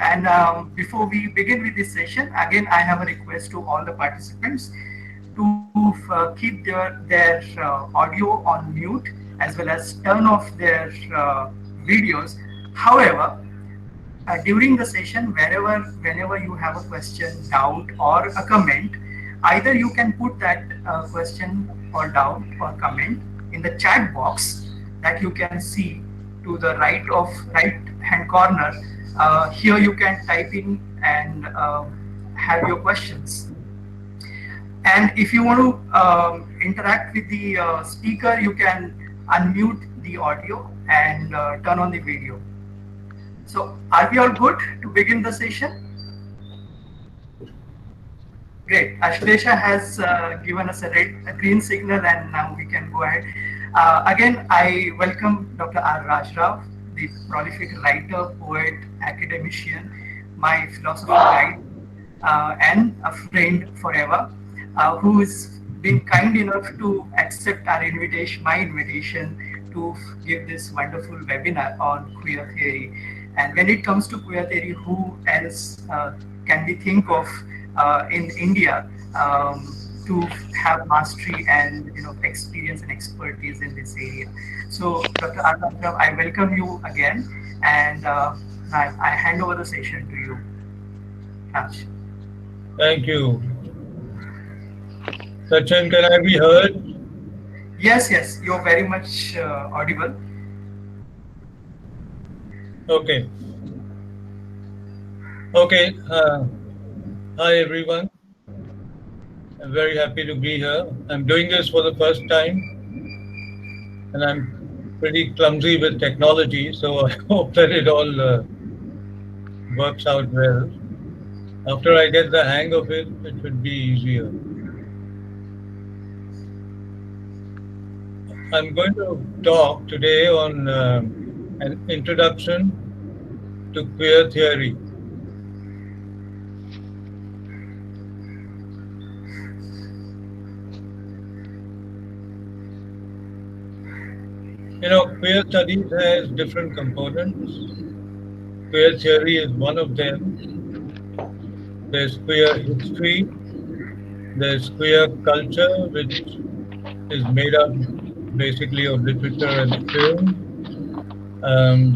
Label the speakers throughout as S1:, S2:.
S1: And before we begin with this session, again, I have a request to all the participants to keep their audio on mute as well as turn off their videos. However, during the session, whenever you have a question, doubt, or a comment, either you can put that question or doubt or comment in the chat box that you can see to the right hand corner. Here you can type in and have your questions. And if you want to interact with the speaker, you can unmute the audio and turn on the video. So are we all good to begin the session? Great. Ashlesha has given us a green signal, and now we can go ahead. Again, I welcome Dr. R. Raj Rao, the prolific writer, poet, academician, my philosopher guide, and a friend forever, who is been kind enough to accept my invitation to give this wonderful webinar on queer theory. And when it comes to queer theory, who else can we think of in India to have mastery and experience and expertise in this area? So, Dr. Arnav, I welcome you again, and I hand over the session to you. Raj.
S2: Thank you. Sachin, can I be heard?
S1: Yes, you're very much audible.
S2: Okay. Hi, everyone. I'm very happy to be here. I'm doing this for the first time, and I'm pretty clumsy with technology, so I hope that it all works out well. After I get the hang of it, it should be easier. I'm going to talk today on an introduction to queer theory. Queer studies has different components. Queer theory is one of them. There's queer history. There's queer culture, which is made up basically of literature and film.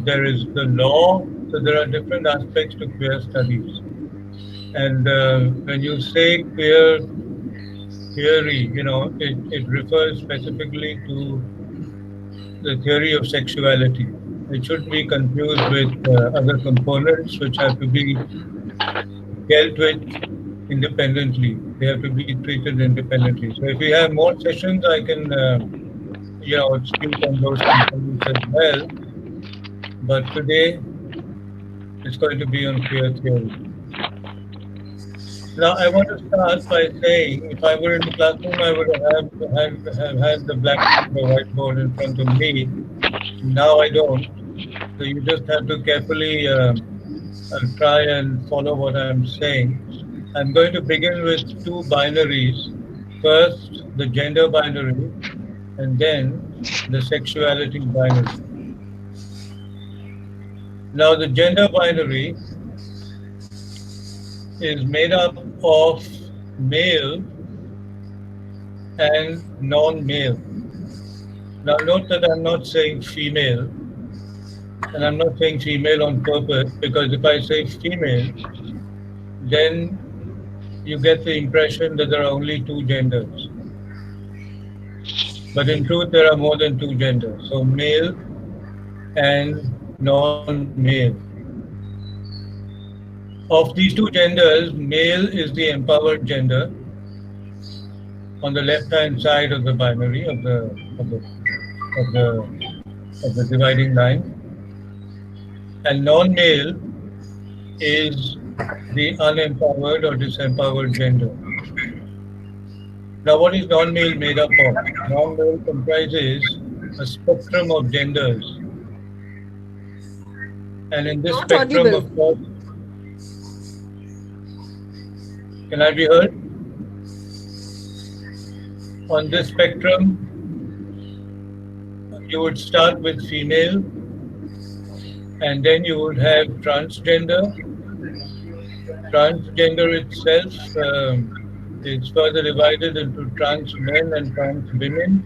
S2: There is the law. So there are different aspects to queer studies. And when you say queer theory, it refers specifically to the theory of sexuality. It shouldn't be confused with other components which have to be dealt with independently. They have to be treated independently. So if we have more sessions, I can, speak on those components as well. But today, it's going to be on queer theory. Now, I want to start by saying, if I were in the classroom, I would have had the blackboard or whiteboard in front of me. Now I don't. So you just have to carefully try and follow what I'm saying. I'm going to begin with two binaries. First, the gender binary, and then the sexuality binary. Now, the gender binary is made up of male and non-male. Now note that I'm not saying female, and I'm not saying female on purpose, because if I say female, then you get the impression that there are only two genders. But in truth, there are more than two genders. So male and non-male. Of these two genders, male is the empowered gender on the left-hand side of the binary of the dividing line, and non-male is the unempowered or disempowered gender. Now, what is non-male made up of? Non-male comprises a spectrum of genders, and in this spectrum, of course, can I be heard? On this spectrum, you would start with female, and then you would have transgender, Transgender itself is further divided into trans men and trans women.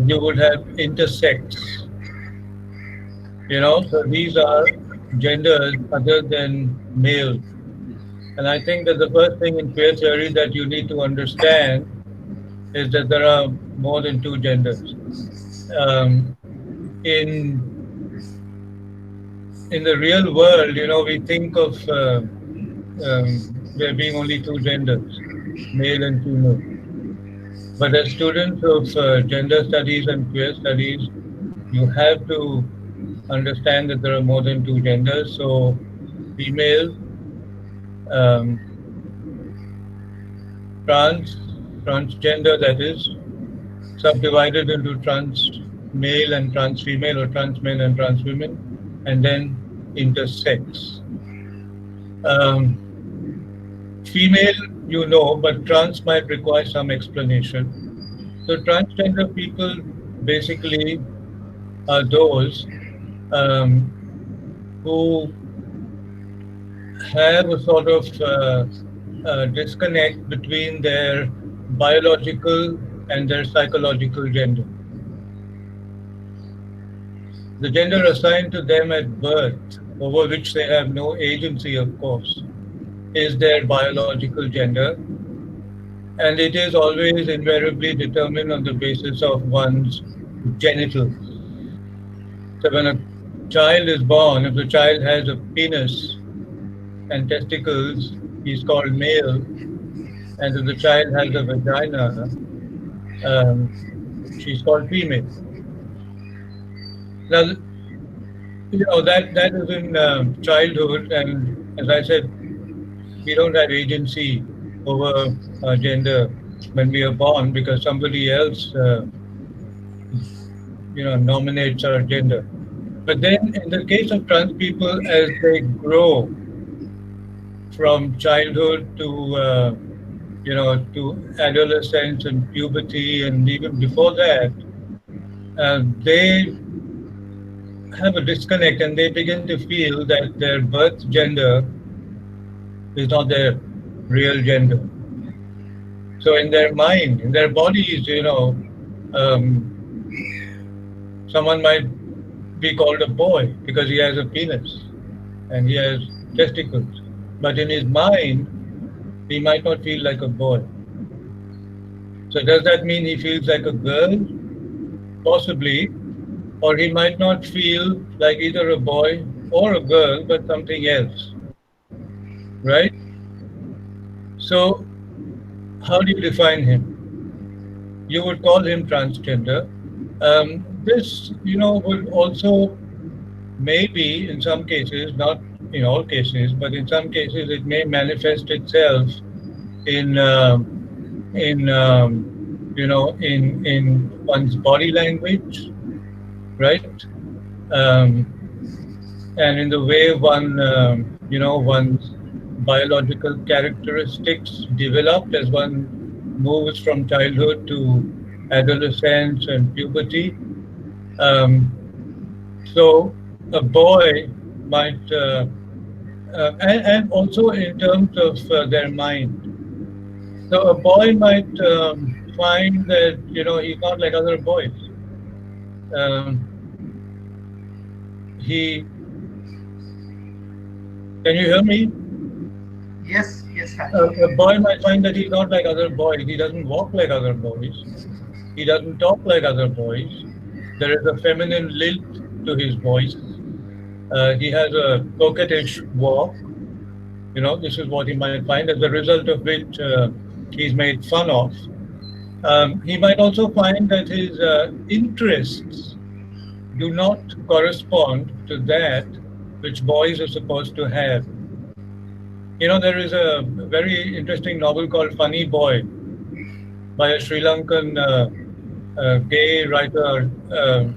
S2: You would have intersex, so these are genders other than male. And I think that the first thing in queer theory that you need to understand is that there are more than two genders. Um, in in the real world, we think of there being only two genders, male and female. But as students of gender studies and queer studies, you have to understand that there are more than two genders. So, female, um, trans, transgender, that is, subdivided into trans male and trans female, or trans men and trans women, and then intersex. Um, Female, but trans might require some explanation. So, transgender people basically are those um, who have a sort of disconnect between their biological and their psychological gender. The gender assigned to them at birth, over which they have no agency, of course, is their biological gender, and it is always invariably determined on the basis of one's genitals. So when a child is born, if the child has a penis and testicles, he's called male, and if the child has a vagina, um, she's called female. Now, that is in childhood, and as I said, we don't have agency over our gender when we are born because somebody else, nominates our gender. But then, in the case of trans people, as they grow from childhood to adolescence and puberty, and even before that, they have a disconnect and they begin to feel that their birth gender is not their real gender. So in their mind, in their bodies, um, someone might be called a boy because he has a penis and he has testicles. But in his mind, he might not feel like a boy. So does that mean he feels like a girl? Possibly. Or he might not feel like either a boy or a girl, but something else. Right? So how do you define him? You would call him transgender. This, would also maybe in some cases, not in all cases, but in some cases it may manifest itself in in one's body language, right? Um, and in the way one's biological characteristics developed as one moves from childhood to adolescence and puberty. Um, so a boy might, and also in terms of their mind. So a boy might find that he's not like other boys. Um, he Can you hear me?
S1: Yes,
S2: A boy might find that he's not like other boys. He doesn't walk like other boys. He doesn't talk like other boys. There is a feminine lilt to his voice. He has a coquettish walk. This is what he might find, as a result of which he's made fun of. He might also find that his interests do not correspond to that which boys are supposed to have. There is a very interesting novel called Funny Boy by a Sri Lankan gay writer,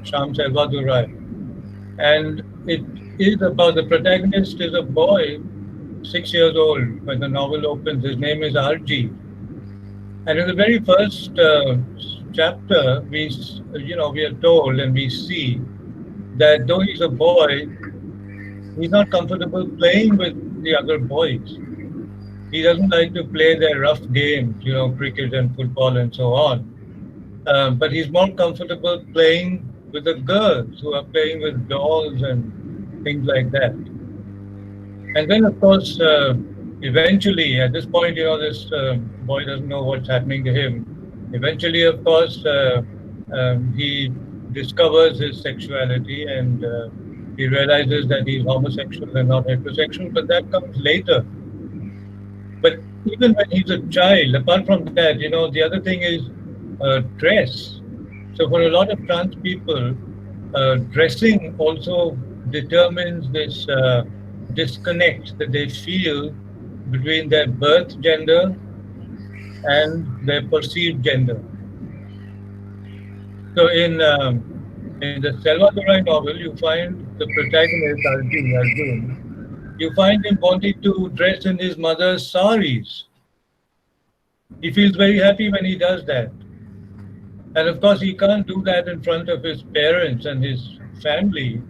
S2: Sham Selvadurai. And it is about, the protagonist is a boy, 6 years old, when the novel opens. His name is RG. And in the very first chapter, we are told and we see that though he's a boy, he's not comfortable playing with the other boys. He doesn't like to play their rough games, cricket and football and so on. But he's more comfortable playing with the girls who are playing with dolls and things like that. And then, of course, eventually, at this point, this boy doesn't know what's happening to him. Eventually, of course, he discovers his sexuality and he realizes that he's homosexual and not heterosexual, but that comes later. But even when he's a child, apart from that, the other thing is dress. So for a lot of trans people, dressing also determines this disconnect that they feel between their birth gender and their perceived gender. So in the Salvadorai novel, you find the protagonist Arjun. You find him wanting to dress in his mother's saris. He feels very happy when he does that. And of course, he can't do that in front of his parents and his family,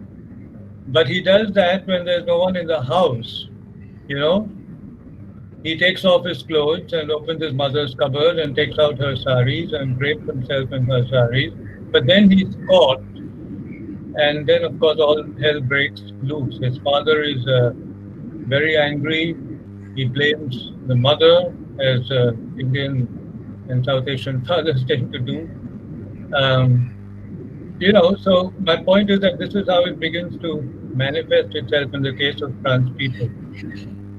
S2: but he does that when there's no one in the house. You know, he takes off his clothes and opens his mother's cupboard and takes out her saris and drapes himself in her saris. But then he's caught, and then of course all hell breaks loose. His father is very angry. He blames the mother, as Indian and South Asian fathers tend to do. Um, so my point is that this is how it begins to manifest itself in the case of trans people.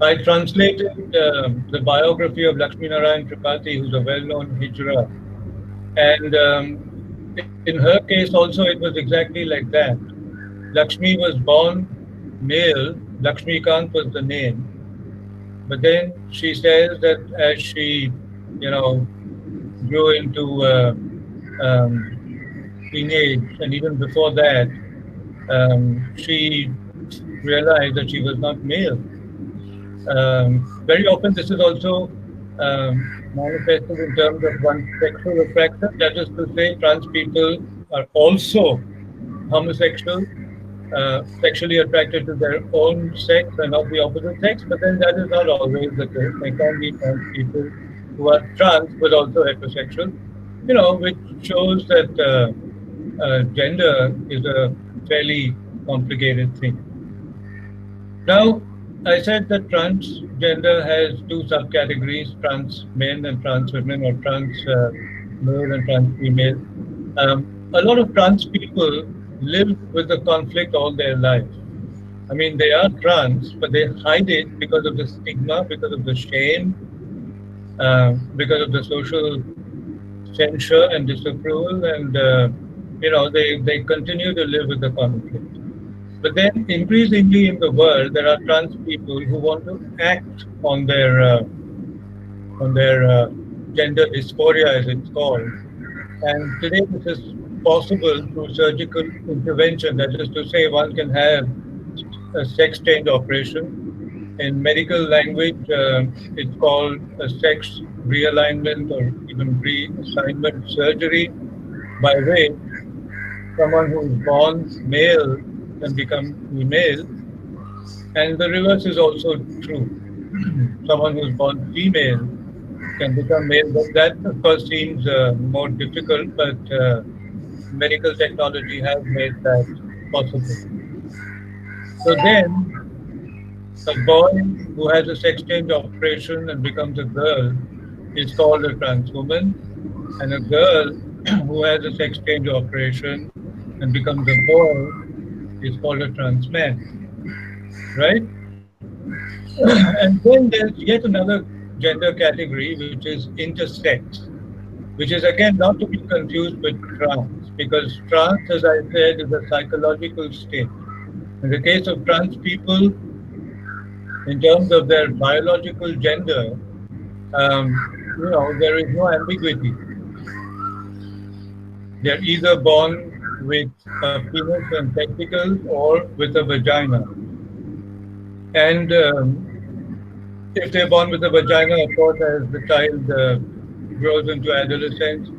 S2: I translated the biography of Lakshmi Narayan Tripathi, who's a well-known hijra, and in her case also it was exactly like that. Lakshmi was born male, Lakshmi Kant was the name, but then she says that as she, you know, grew into um, teenage, and even before that, she realized that she was not male. Very often, this is also manifested in terms of one's sexual attraction. That is to say, trans people are also homosexual, sexually attracted to their own sex and not the opposite sex. But then that is not always the case. There can be trans people who are trans but also heterosexual. Which shows that gender is a fairly complicated thing. Now, I said that transgender has two subcategories: trans men and trans women, or trans male and trans female. A lot of trans people live with the conflict all their life. I mean, they are trans, but they hide it because of the stigma, because of the shame, because of the social censure and disapproval, and they continue to live with the conflict. But then, increasingly in the world, there are trans people who want to act on their gender dysphoria, as it's called. And today, this is possible through surgical intervention. That is to say, one can have a sex change operation. In medical language, it's called a sex realignment or even reassignment surgery, by which someone who is born male can become female, and the reverse is also true. Someone who is born female can become male, but that of course seems more difficult, but medical technology has made that possible. So then, a boy who has a sex change operation and becomes a girl is called a trans woman, and a girl who has a sex change operation and becomes a boy is called a trans man, right? And then there's yet another gender category, which is intersex, which is again not to be confused with trans, because trans, as I said, is a psychological state. In the case of trans people, in terms of their biological gender, there is no ambiguity. They're either born with a penis and testicles or with a vagina. And if they're born with a vagina, of course, as the child grows into adolescence,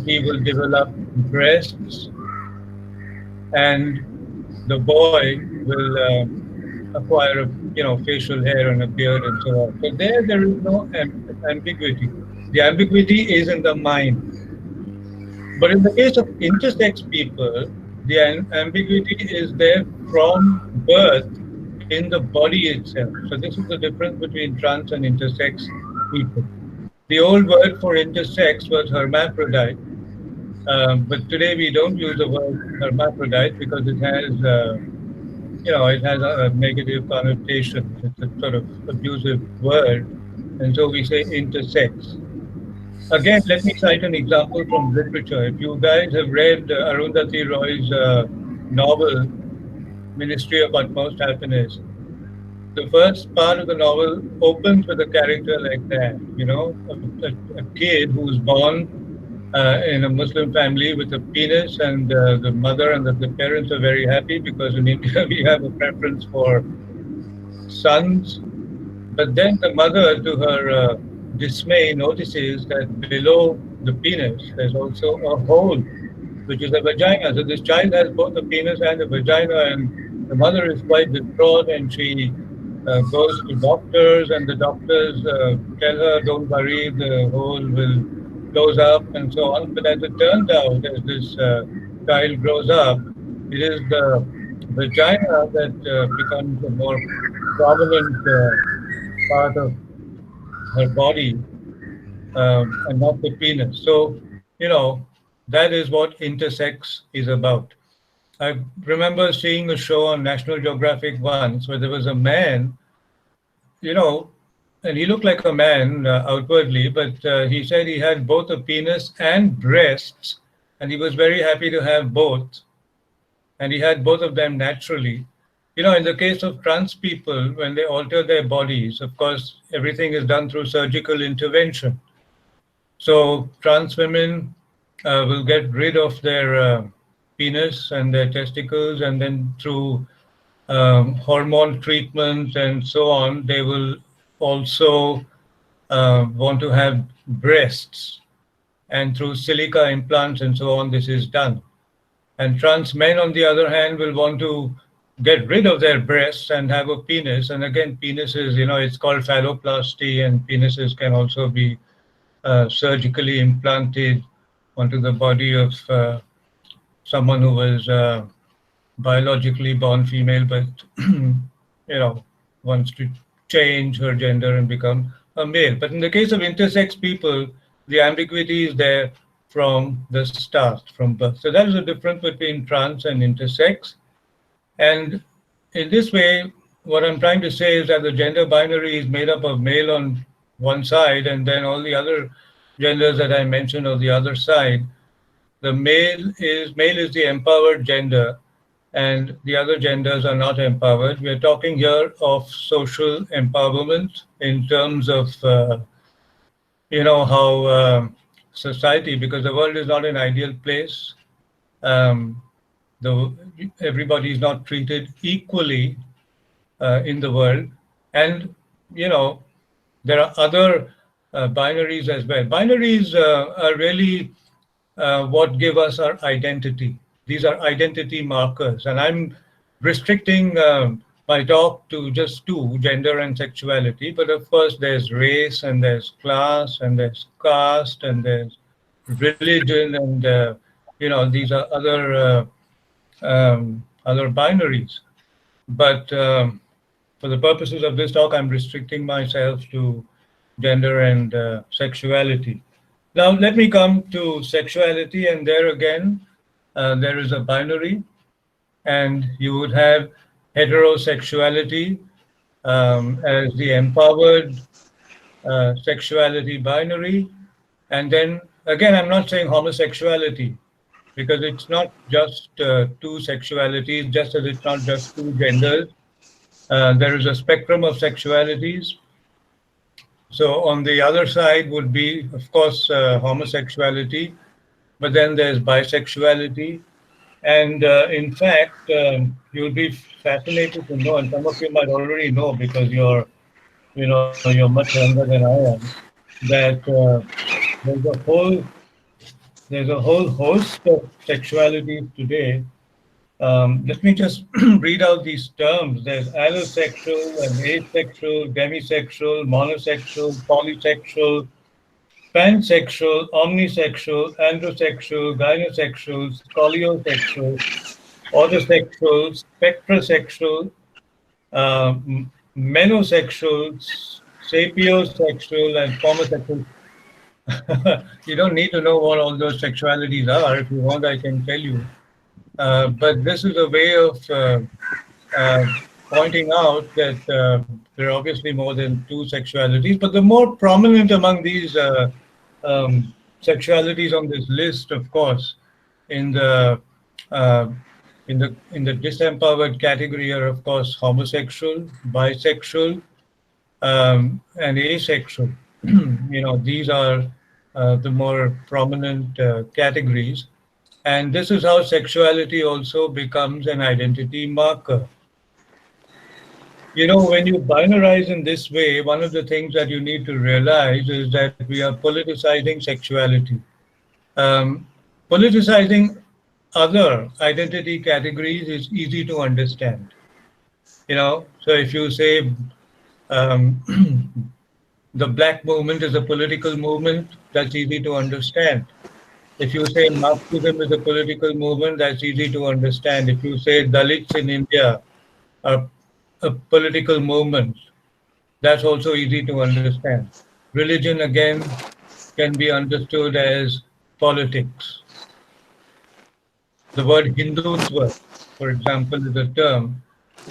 S2: he will develop breasts, and the boy will acquire a facial hair and a beard and so on. So there is no ambiguity. The ambiguity is in the mind. But in the case of intersex people, the ambiguity is there from birth in the body itself. So this is the difference between trans and intersex people. The old word for intersex was hermaphrodite, but today we don't use the word hermaphrodite because it has, it has a negative connotation. It's a sort of abusive word, and so we say intersex. Again, let me cite an example from literature. If you guys have read Arundhati Roy's novel, Ministry of Utmost Happiness, the first part of the novel opens with a character like that, a kid who's born in a Muslim family with a penis, and the mother and the parents are very happy because in India we have a preference for sons. But then the mother, to her dismay, notices that below the penis there's also a hole, which is a vagina. So this child has both a penis and a vagina, and the mother is quite distraught, and she goes to doctors, and the doctors tell her, "Don't worry, the hole will close up," and so on. But as it turns out, as this child grows up, it is the vagina that becomes a more prominent part of her body, and not the penis. So, you know, that is what intersex is about. I remember seeing a show on National Geographic once where there was a man, you know, and he looked like a man outwardly, but he said he had both a penis and breasts, and he was very happy to have both, and he had both of them naturally. You know, in the case of trans people, when they alter their bodies, of course, everything is done through surgical intervention. So trans women will get rid of their penis and their testicles, and then through hormone treatment and so on, they will also want to have breasts. And through silica implants and so on, this is done. And trans men, on the other hand, will want to get rid of their breasts and have a penis. And again, penises, it's called phalloplasty, and penises can also be surgically implanted onto the body of someone who was biologically born female, but wants to change her gender and become a male. But in the case of intersex people, the ambiguity is there from the start, from birth. So that is the difference between trans and intersex. And in this way, what I'm trying to say is that the gender binary is made up of male on one side, and then all the other genders that I mentioned on the other side. The male is the empowered gender, and the other genders are not empowered. We are talking here of social empowerment in terms of how society, because the world is not an ideal place. Um, the Everybody is not treated equally in the world, and you know there are other binaries as well. Binaries are really what give us our identity. These are identity markers, and I'm restricting my talk to just two, gender and sexuality. But of course, there's race, and there's class, and there's caste, and there's religion, and these are other binaries. But for the purposes of this talk, I'm restricting myself to gender and sexuality. Now, let me come to sexuality, and there again, there is a binary, and you would have heterosexuality as the empowered sexuality binary. And then again, I'm not saying homosexuality because it's not just two sexualities, just as it's not just two genders. There is a spectrum of sexualities. So on the other side would be, of course, homosexuality, but then there's bisexuality. And in fact, you'll be fascinated to know, and some of you might already know because you're much younger than I am, that there's a whole host of sexualities today, Let me just read out these terms. There's allosexual and asexual, demisexual, monosexual, polysexual, pansexual, omnisexual, androsexual, gynosexual, scoliosexual, autosexual, spectrosexual, menosexual, sapiosexual, and homosexual. You don't need to know what all those sexualities are. If you want, I can tell you. But this is a way of uh, pointing out that there are obviously more than two sexualities, but the more prominent among these sexualities on this list, of course, in the uh, in the disempowered category are, of course, homosexual, bisexual, and asexual. These are the more prominent categories. And this is how sexuality also becomes an identity marker. When you binarize in this way, one of the things that you need to realize is that we are politicizing sexuality. Um, Politicizing other identity categories is easy to understand. So if you say um, the black movement is a political movement, that's easy to understand. If you say Marxism is a political movement, that's easy to understand. If you say Dalits in India are a political movement, that's also easy to understand. Religion, again, can be understood as politics. The word Hindutva, for example, is a term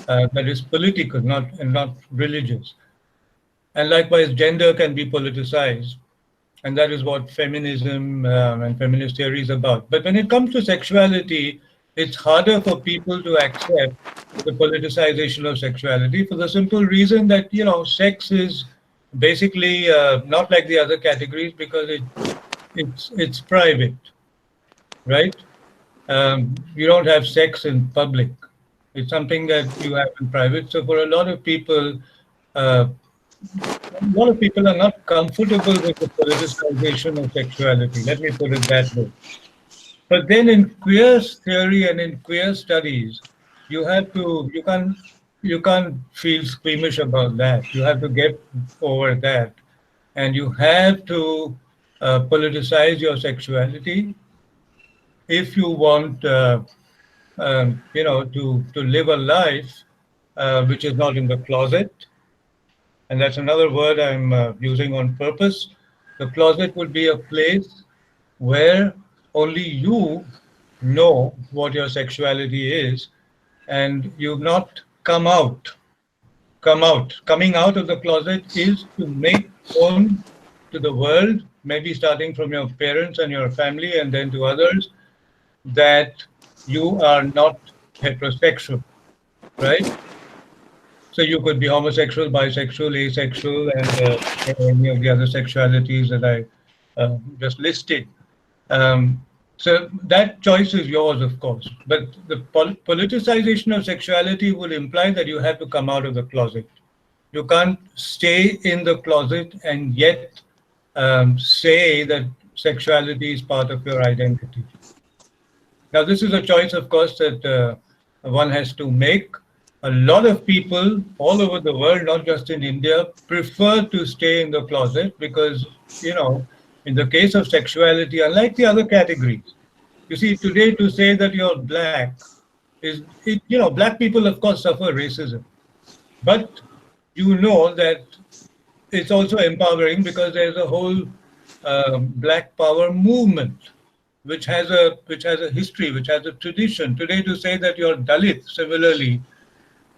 S2: that is political, not religious. And likewise, gender can be politicized, and that is what feminism and feminist theory is about. But when it comes to sexuality, it's harder for people to accept the politicization of sexuality for the simple reason that sex is basically not like the other categories because it's private, right? You don't have sex in public. It's something that you have in private. So for uh, a lot of people are not comfortable with the politicization of sexuality. Let me put it that way. But then in queer theory and in queer studies, you can't feel squeamish about that. You have to get over that, and you have to politicize your sexuality if you want, to live a life which is not in the closet. And that's another word I'm using on purpose. The closet would be a place where only you know what your sexuality is, and you've not coming out of the closet is to make known to the world, maybe starting from your parents and your family and then to others, that you are not heterosexual, right? So you could be homosexual, bisexual, asexual, and any of the other sexualities that I just listed. Um, so that choice is yours, of course. But the politicization of sexuality would imply that you have to come out of the closet. You can't stay in the closet and yet say that sexuality is part of your identity. Now, this is a choice, of course, that one has to make. A lot of people all over the world, not just in India, prefer to stay in the closet because, in the case of sexuality, unlike the other categories, you see, today to say that you're black black people, of course, suffer racism. But you know that it's also empowering because there's a whole black power movement which has a history, which has a tradition. Today, to say that you're Dalit, similarly,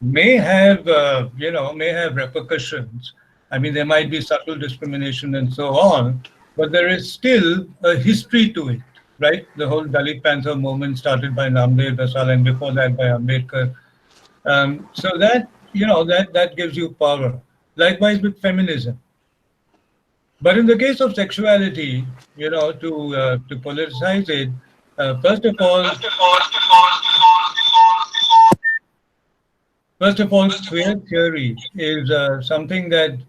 S2: may have repercussions. I mean, there might be subtle discrimination and so on, but there is still a history to it, right? The whole Dalit Panther movement started by Namdev Dasal and before that by Ambedkar. So that gives you power. Likewise with feminism. But in the case of sexuality, to politicize it, first of all, queer theory is something that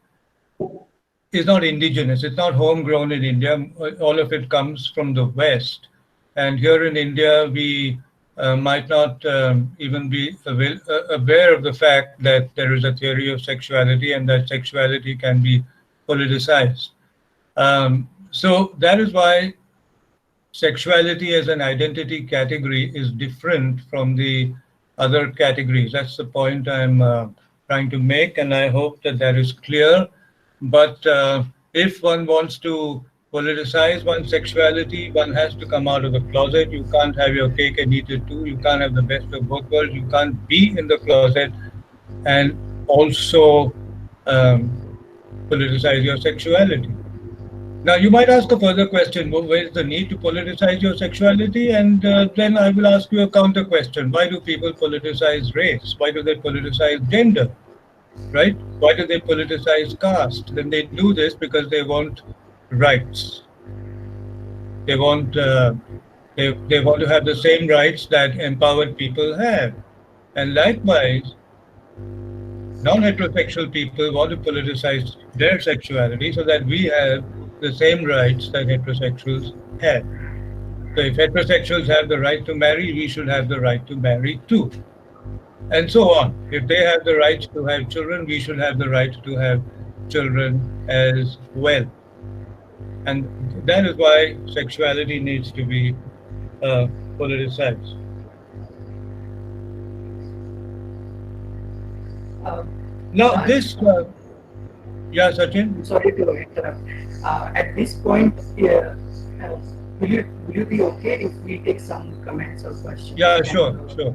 S2: is not indigenous. It's not homegrown in India. All of it comes from the West. And here in India, we might not even be aware of the fact that there is a theory of sexuality and that sexuality can be politicized. So that is why sexuality as an identity category is different from the other categories. That's the point I'm trying to make, and I hope that that is clear. But if one wants to politicize one's sexuality, one has to come out of the closet. You can't have your cake and eat it too. You can't have the best of both worlds. You can't be in the closet and also um, politicize your sexuality. Now, you might ask a further question, well, where is the need to politicize your sexuality? And then I will ask you a counter question. Why do people politicize race? Why do they politicize gender? Right? Why do they politicize caste? Then they do this because they want rights. They want they want to have the same rights that empowered people have. And likewise, non-heterosexual people want to politicize their sexuality so that we have the same rights that heterosexuals have. So if heterosexuals have the right to marry, we should have the right to marry too. And so on. If they have the right to have children, we should have the right to have children as well. And that is why sexuality needs to be politicized.
S1: Uh,
S2: Now,
S1: Raj,
S2: this, yeah, Sachin?
S1: I'm sorry to interrupt. At this point, uh, will you be okay if we take some comments or questions
S2: Yeah,
S1: from
S2: sure, sure.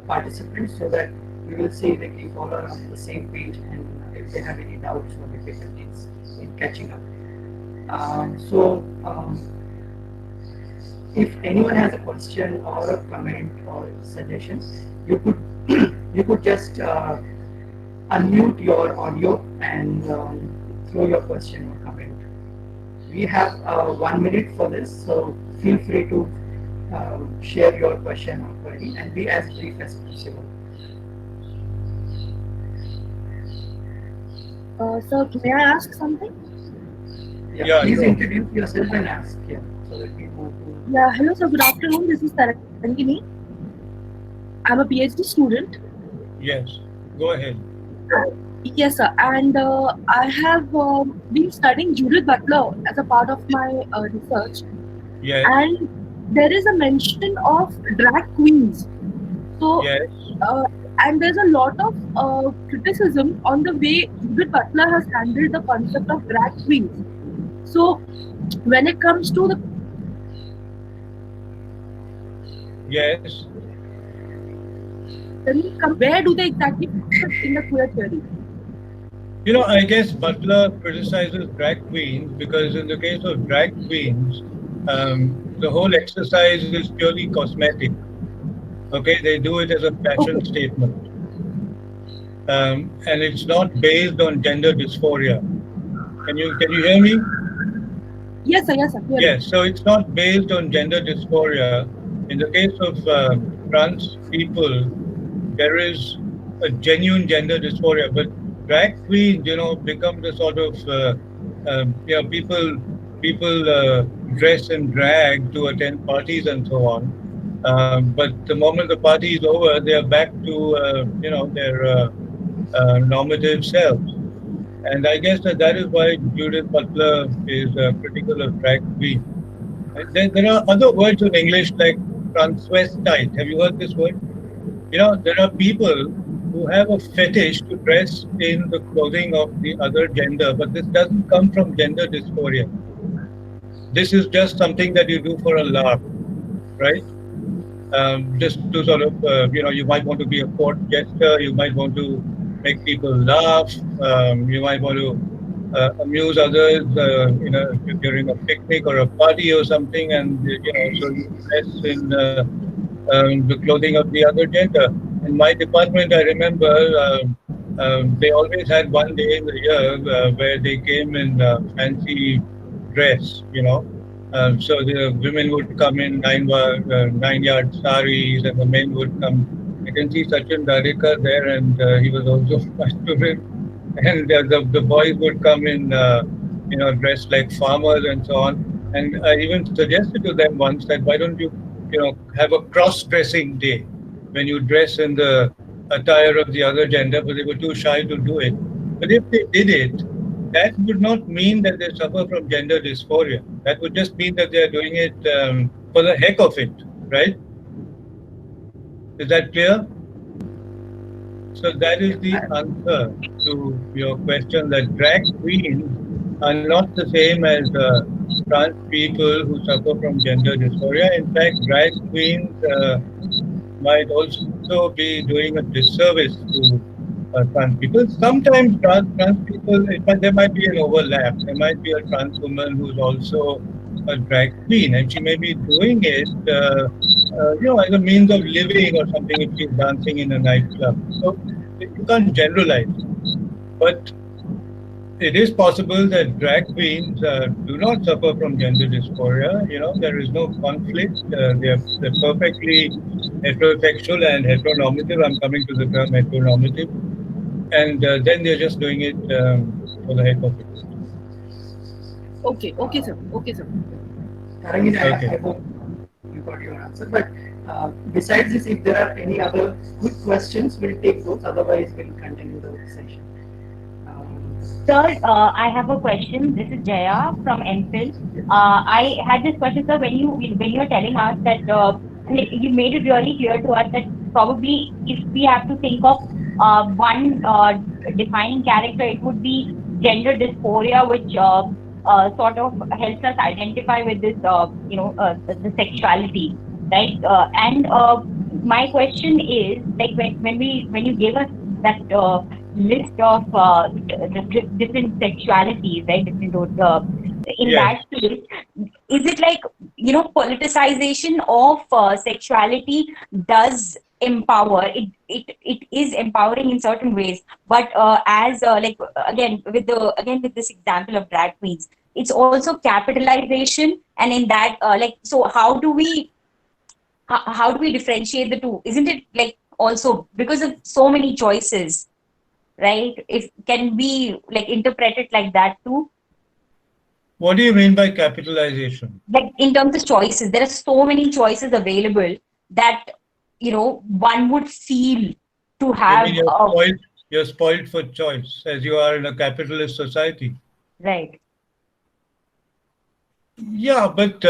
S1: participants so that we will see that if all are on the same page and if they have any doubts or difficulties in catching up. If anyone has a question or a comment or suggestion, you could you could just unmute your audio and throw your question or comment. We have 1 minute for this, so feel free to share your question or query and be as brief as possible.
S3: So, may I ask something?
S1: Yeah,
S2: Yeah,
S1: please
S2: sure.
S1: introduce yourself and ask. Yeah, so that we move to.
S3: Yeah, hello, sir. Good afternoon. This is Tarangini. I'm a PhD student.
S2: Yes, go ahead.
S3: Yes, sir. And I have been studying Judith Butler as a part of my research.
S2: Yes,
S3: And there is a mention of drag queens. So,
S2: yes,
S3: uh, and there's a lot of criticism on the way Judith Butler has handled the concept of drag queens. So, when it comes to the
S2: yes.
S3: where do they exactly fit in the queer theory?
S2: You know, I guess Butler criticizes drag queens because in the case of drag queens, the whole exercise is purely cosmetic. Okay, they do it as a fashion
S3: Okay.
S2: statement, and it's not based on gender dysphoria. Can you hear me?
S3: Yes, sir, clearly.
S2: Yes. So it's not based on gender dysphoria. In the case of trans people, there is a genuine gender dysphoria, but drag queens, become the sort of people dress in drag to attend parties and so on. But the moment the party is over, they are back to their normative selves. And I guess that is why Judith Butler is critical of drag queen. There are other words in English like transvestite. Have you heard this word? There are people who have a fetish to dress in the clothing of the other gender, but this doesn't come from gender dysphoria. This is just something that you do for a laugh, right? Just to sort of, you might want to be a court jester, you might want to make people laugh, you might want to amuse others, during a picnic or a party or something, and so you dress in the clothing of the other gender. In my department, I remember they always had one day in the year where they came in fancy dress, so the women would come in 9-yard saris, and the men would come. I can see Sachin Dadekar there, and he was also my student. And the boys would come in, dressed like farmers and so on. And I even suggested to them once that why don't you have a cross-dressing day when you dress in the attire of the other gender, but they were too shy to do it. But if they did it, that would not mean that they suffer from gender dysphoria. That would just mean that they are doing it for the heck of it, right? Is that clear? So that is the answer to your question, that drag queens are not the same as trans people who suffer from gender dysphoria. In fact, drag queens might also be doing a disservice to trans people. Sometimes trans people, there might be an overlap. There might be a trans woman who's also a drag queen, and she may be doing it, as a means of living or something if she's dancing in a nightclub. So you can't generalize. But it is possible that drag queens do not suffer from gender dysphoria. There is no conflict. They're perfectly heterosexual and heteronormative. I'm coming to the term heteronormative. And then they're just doing it for the heck of it.
S3: Okay, okay, sir. Okay, sir.
S1: Tarangin,
S2: Okay.
S1: I hope you got your answer. But besides this, if there are any other quick questions, we'll take those. Otherwise, we'll continue the session.
S4: Sir, I have a question. This is Jaya from MPhil. I had this question, sir, when you were telling us that you made it really clear to us that probably if we have to think of one defining character, it would be gender dysphoria, which sort of helps us identify with this, the sexuality, right? And my question is, like, when you gave us that list of the different sexualities, right? Different in
S2: Yes.
S4: that list, is it like, politicization of sexuality does empower it, it is empowering in certain ways, but as like again with this example of drag queens, it's also capitalization, and in that so how do we differentiate the two? Isn't it like also because of so many choices, right? If can we like interpret it like that too?
S2: What do you mean by capitalization?
S4: Like in terms of choices, there are so many choices available that one would feel to
S2: You mean
S4: have
S2: you're spoiled for choice as you are in a capitalist society?
S4: right,
S2: Yeah, but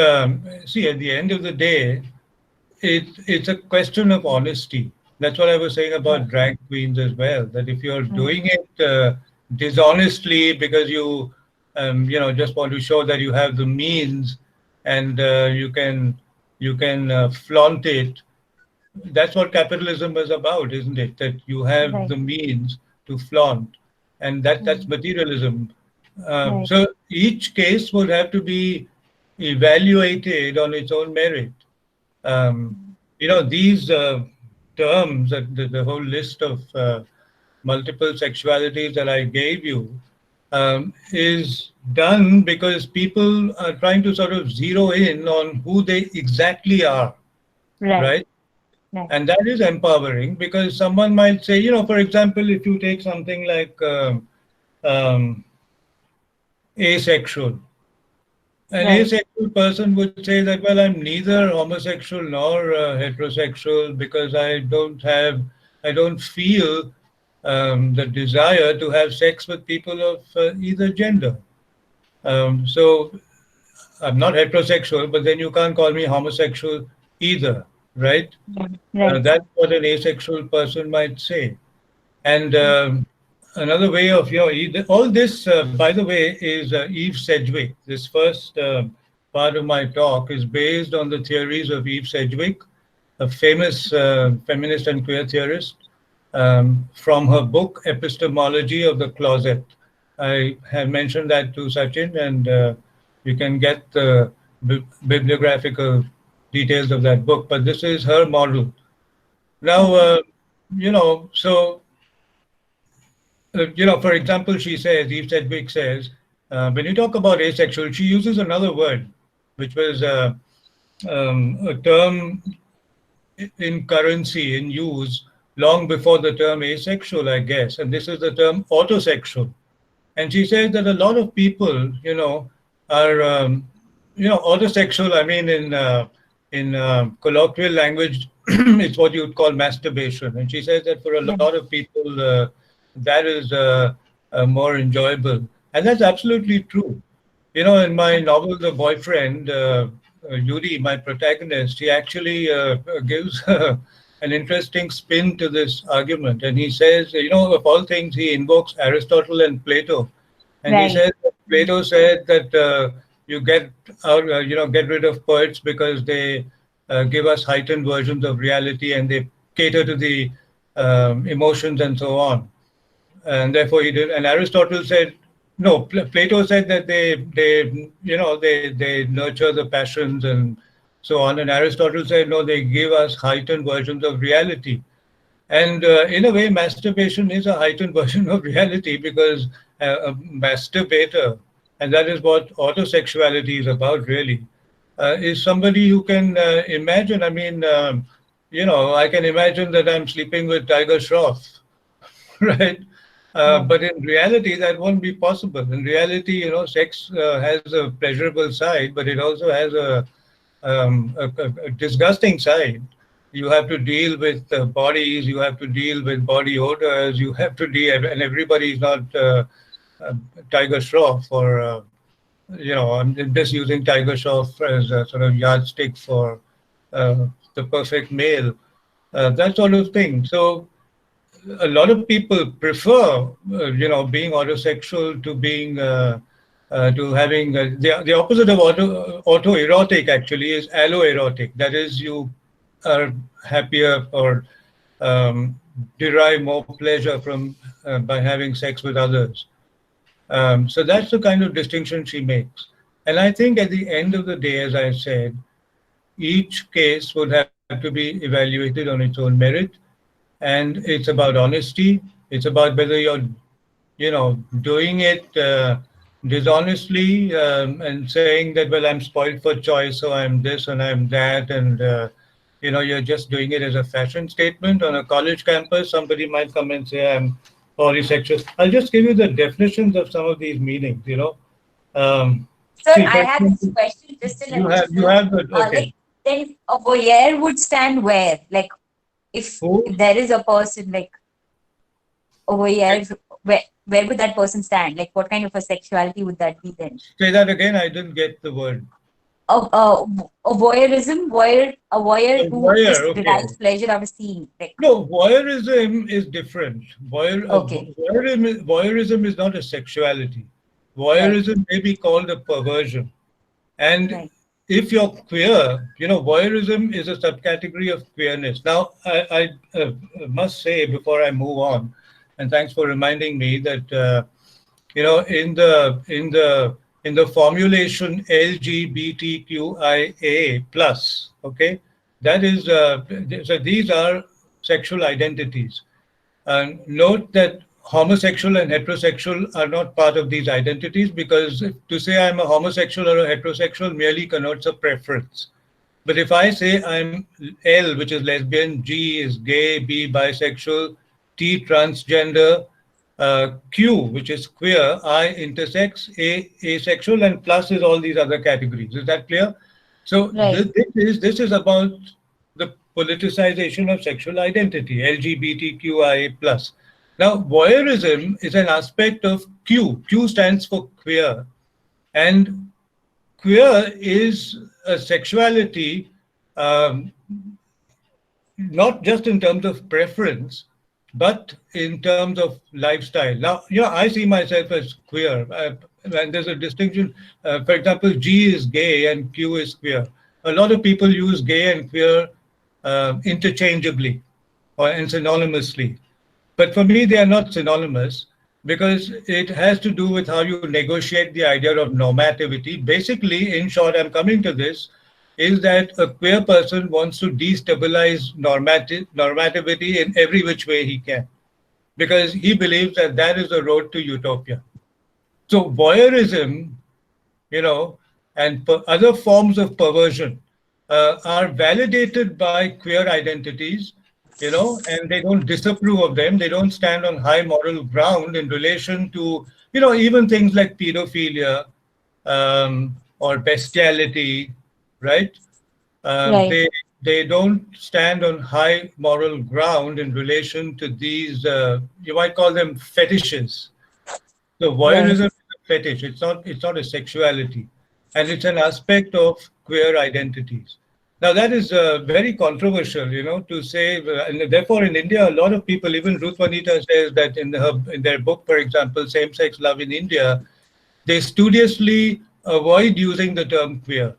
S2: see, at the end of the day, it's a question of honesty. That's what I was saying
S4: right,
S2: about drag queens as well. That if you're
S4: right,
S2: doing it dishonestly because you just want to show that you have the means and you can flaunt it. That's what capitalism is about, isn't it? That you have
S4: right,
S2: the means to flaunt, and that's
S4: right,
S2: materialism.
S4: right,
S2: So each case would have to be evaluated on its own merit. Um, these terms, the whole list of multiple sexualities that I gave you, is done because people are trying to sort of zero in on who they exactly are,
S4: right,
S2: right?
S4: right,
S2: And that is empowering because someone might say, for example, if you take something like um, asexual, an
S4: right,
S2: asexual person would say that, well, I'm neither homosexual nor heterosexual because I don't feel the desire to have sex with people of either gender. So I'm not heterosexual, but then you can't call me homosexual either, right?
S4: right,
S2: That's what an asexual person might say. And another way of all this, by the way, is Eve Sedgwick. This first part of my talk is based on the theories of Eve Sedgwick, a famous feminist and queer theorist, from her book Epistemology of the Closet. I have mentioned that to Sachin, and you can get the bibliographical details of that book. But this is her model. Now, so for example, she says, Eve Sedgwick says, when you talk about asexual, she uses another word, which was a term in currency, in use, long before the term asexual, I guess. And this is the term autosexual. And she says that a lot of people, are, autosexual, I mean, in in colloquial language, it's what you'd call masturbation. And she says that for a lot
S4: Right.
S2: of people, that is more enjoyable. And that's absolutely true. You know, in my novel, The Boyfriend, Yuri, my protagonist, he actually gives an interesting spin to this argument. And he says, you know, of all things, he invokes Aristotle and Plato. And he
S4: Right.
S2: says that Plato said that you get out, get rid of poets because they give us heightened versions of reality and they cater to the emotions and so on. And therefore he did. And Aristotle said, no, Plato said that they nurture the passions and so on. And Aristotle said, no, they give us heightened versions of reality. And in a way, masturbation is a heightened version of reality because a masturbator, and that is what autosexuality is about, really, is somebody who can imagine. I mean, I can imagine that I'm sleeping with Tiger Shroff, right?
S4: Right.
S2: But in reality, that won't be possible. In reality, sex has a pleasurable side, but it also has a disgusting side. You have to deal with bodies, you have to deal with body odors, you have to deal, and everybody is not uh, Tiger Shroff or, I'm just using Tiger Shroff as a sort of yardstick for the perfect male, that sort of thing. So a lot of people prefer, being autosexual to being to having the opposite of autoerotic actually is alloerotic. That is, you are happier or um, derive more pleasure from by having sex with others. So that's the kind of distinction she makes. And I think at the end of the day, as I said, each case would have to be evaluated on its own merit, and it's about honesty. It's about whether you're doing it dishonestly, and saying that, well, I'm spoiled for choice, so I'm this and I'm that, and you're just doing it as a fashion statement on a college campus. Somebody might come and say, I'm polysexual. I'll just give you the definitions of some of these meanings.
S4: Sir,
S2: See,
S4: I
S2: for
S4: have this
S2: example,
S4: question, just an
S2: you
S4: additional.
S2: have the okay.
S4: Like, then a voyeur would stand where? Like, if
S2: Who?
S4: there is a person like a voyeur, where would that person stand? Like, what kind of a sexuality would that be then?
S2: Say that again. I didn't get the word.
S4: A voyeurism, a voyeur
S2: A
S4: who
S2: voyeur.
S4: just
S2: Okay.
S4: derives pleasure out of seeing. Like,
S2: No, voyeurism is different.
S4: okay,
S2: Voyeurism is not a sexuality.
S4: right,
S2: Voyeurism may be called a perversion. And
S4: right,
S2: if you're queer, voyeurism is a subcategory of queerness. Now, I must say before I move on, and thanks for reminding me that in the formulation LGBTQIA plus, okay, that is so these are sexual identities. And note that homosexual and heterosexual are not part of these identities, because to say I'm a homosexual or a heterosexual merely connotes a preference. But if I say I'm L, which is lesbian, G is gay, B bisexual, T transgender, Q, which is queer, I intersex, A asexual, and plus is all these other categories. Is that clear? So
S4: right,
S2: this is about the politicization of sexual identity, LGBTQIA plus. Now, voyeurism is an aspect of Q. Q stands for queer, and queer is a sexuality, um, not just in terms of preference, but in terms of lifestyle. Now, I see myself as queer, and there's a distinction. For example, G is gay and Q is queer. A lot of people use gay and queer interchangeably or and synonymously. But for me, they are not synonymous because it has to do with how you negotiate the idea of normativity. Basically, in short, I'm coming to this is that a queer person wants to destabilize normativity in every which way he can because he believes that that is the road to utopia. So, voyeurism, you know, and other forms of perversion are validated by queer identities, and they don't disapprove of them. They don't stand on high moral ground in relation to, even things like pedophilia or bestiality, right?
S4: Right.
S2: They don't stand on high moral ground in relation to these, you might call them fetishes. So
S4: Right.
S2: voyeurism is a fetish. It's not a sexuality, and it's an aspect of queer identities. Now that is very controversial, to say, and therefore in India, a lot of people, even Ruth Vanita says that in their book, for example, Same-Sex Love in India, they studiously avoid using the term queer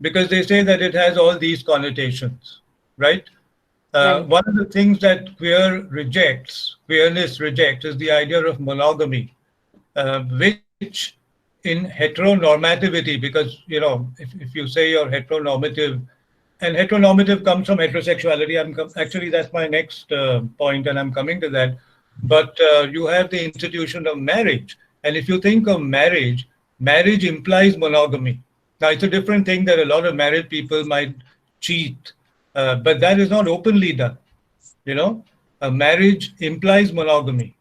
S2: because they say that it has all these connotations, right?
S4: Right.
S2: One of the things that queerness rejects, is the idea of monogamy, which in heteronormativity, because if you say you're heteronormative, and heteronormative comes from heterosexuality. Actually, that's my next point, and I'm coming to that. But you have the institution of marriage, and if you think of marriage, marriage implies monogamy. Now, it's a different thing that a lot of married people might cheat, but that is not openly done. You know, a marriage implies monogamy.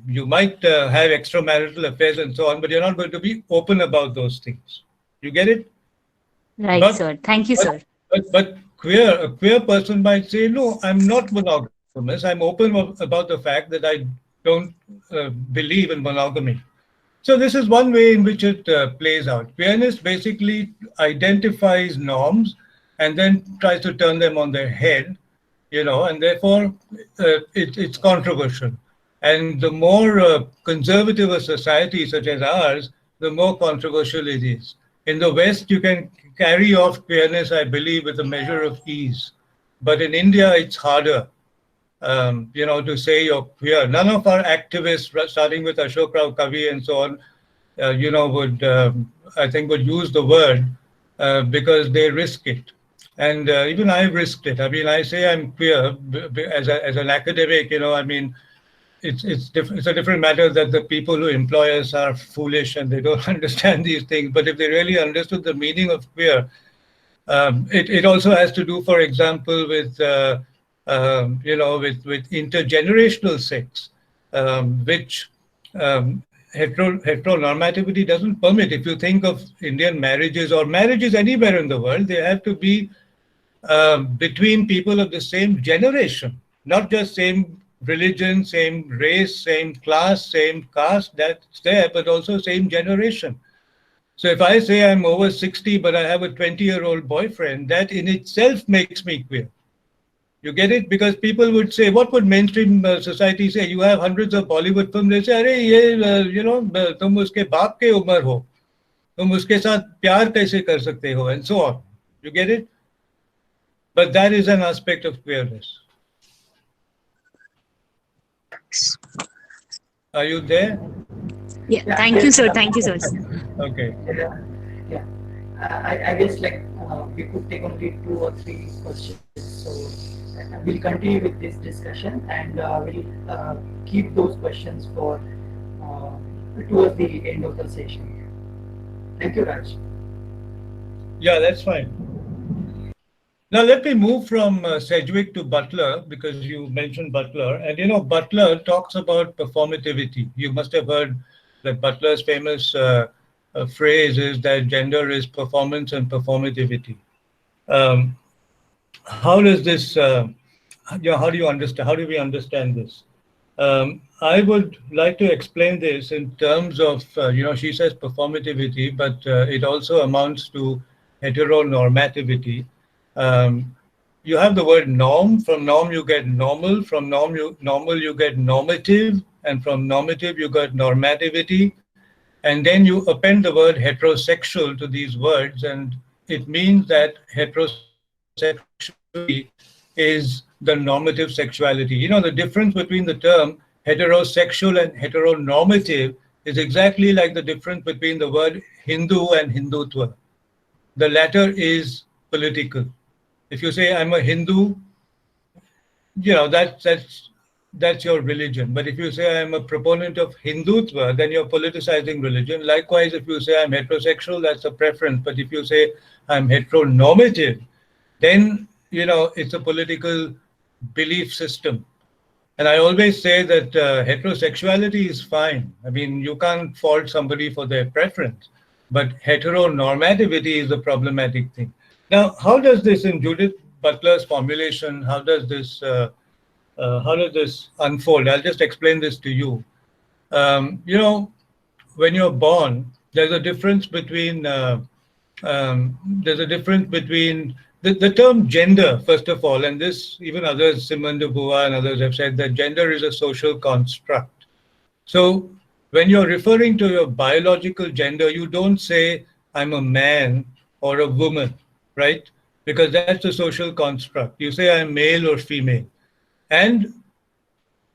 S2: You might have extramarital affairs and so on, but you're not going to be open about those things. You get it?
S4: Right,
S2: But
S4: sir. Thank you,
S2: but
S4: sir.
S2: but a queer person might say, no, I'm not monogamous. I'm open about the fact that I don't believe in monogamy. So this is one way in which it plays out. Queerness basically identifies norms and then tries to turn them on their head, and therefore it's controversial. And the more conservative a society such as ours, the more controversial it is. In the West, you can carry off queerness, I believe, with a measure of ease. But in India, it's harder, to say you're queer. None of our activists, starting with Ashok Rao Kavi and so on, would I think would use the word because they risk it, and even I risked it. I mean, I say I'm queer as an academic. I mean, it's a different matter that the people who employ us are foolish and they don't understand these things. But if they really understood the meaning of queer, it also has to do, for example, with with intergenerational sex, which heteronormativity doesn't permit. If you think of Indian marriages or marriages anywhere in the world, they have to be between people of the same generation, not just same religion, same race, same class, same caste. That's there, but also same generation. So if I say I'm over 60, but I have a 20-year-old boyfriend, that in itself makes me queer. You get it? Because people would say, what would mainstream society say? You have hundreds of Bollywood films. They say, "अरे ये, तुम उसके बाप के उम्र हो, तुम उसके साथ प्यार कैसे कर सकते हो?" and so on. You get it? But that is an aspect of queerness. Are you there?
S3: Yeah,
S1: Yeah,
S3: thank you,
S1: yes.
S3: sir. Thank you, sir.
S2: Okay.
S1: Yeah, yeah. I guess like we could take only two or three questions. So we'll continue with this discussion and we'll keep those questions for towards the end of the session. Thank you, Raj.
S2: Yeah, that's fine. Now let me move from Sedgwick to Butler, because you mentioned Butler, and Butler talks about performativity. You must have heard that Butler's famous phrase is that gender is performance and performativity. Um, how does this? How do you understand? How do we understand this? I would like to explain this in terms of, she says performativity, but it also amounts to heteronormativity. Um, you have the word norm. From norm, you get normal. From normal, you get normative. And from normative, you get normativity. And then you append the word heterosexual to these words, and it means that heterosexuality is the normative sexuality. The difference between the term heterosexual and heteronormative is exactly like the difference between the word Hindu and Hindutva. The latter is political. If you say I'm a Hindu, that's your religion. But if you say I'm a proponent of Hindutva, then you're politicizing religion. Likewise, if you say I'm heterosexual, that's a preference. But if you say I'm heteronormative, then it's a political belief system. And I always say that heterosexuality is fine. I mean, you can't fault somebody for their preference, but heteronormativity is a problematic thing. Now, how does this in Judith Butler's formulation? How does this unfold? I'll just explain this to you. You know, when you're born, there's a difference between the term gender, first of all, and this even others, Simone de Beauvoir and others have said that gender is a social construct. So when you're referring to your biological gender, you don't say I'm a man or a woman, right? Because that's a social construct. You say I'm male or female. And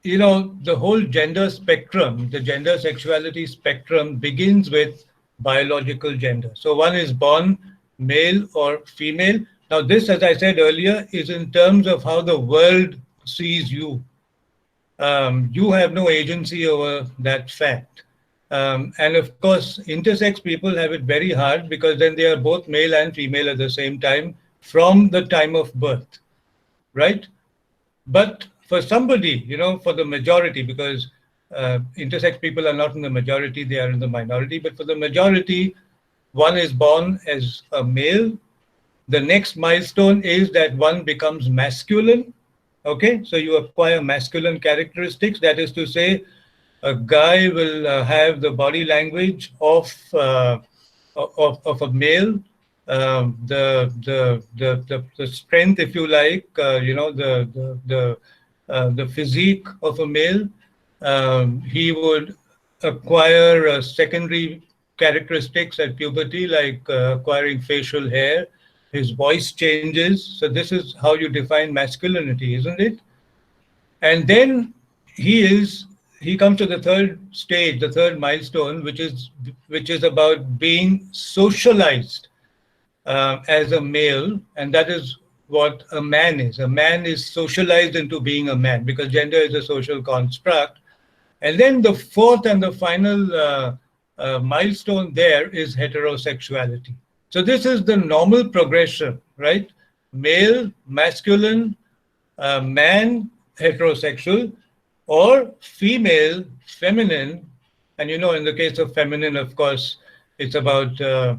S2: the whole gender spectrum, the gender sexuality spectrum begins with biological gender. So one is born male or female. Now, this, as I said earlier, is in terms of how the world sees you. You have no agency over that fact. And of course, intersex people have it very hard because then they are both male and female at the same time from the time of birth, right? But for somebody, for the majority, because intersex people are not in the majority, they are in the minority. But for the majority, one is born as a male. The next milestone is that one becomes masculine. Okay, so you acquire masculine characteristics. That is to say, a guy will have the body language of a male, the strength, if you like, the physique of a male. He would acquire secondary characteristics at puberty, like acquiring facial hair. His voice changes. So this is how you define masculinity, isn't it? And then he is he comes to the third stage, the third milestone, which is about being socialized as a male, and that is what a man is. A man is socialized into being a man because gender is a social construct. And then the fourth and the final milestone there is heterosexuality. So this is the normal progression, right? Male, masculine, man, heterosexual, or female, feminine. And in the case of feminine, of course, it's about uh,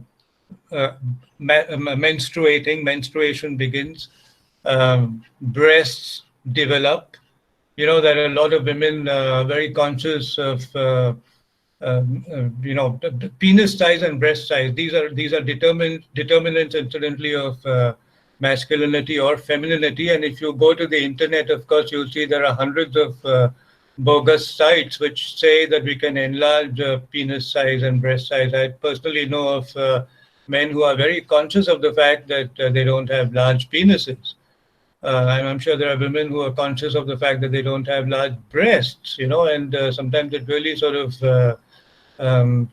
S2: menstruating. Menstruation begins. Breasts develop. That a lot of women are very conscious of the penis size and breast size. These are determinants, incidentally, of masculinity or femininity. And if you go to the internet, of course, you'll see there are hundreds of bogus sites which say that we can enlarge penis size and breast size. I personally know of men who are very conscious of the fact that they don't have large penises. And I'm sure there are women who are conscious of the fact that they don't have large breasts, and sometimes it really sort of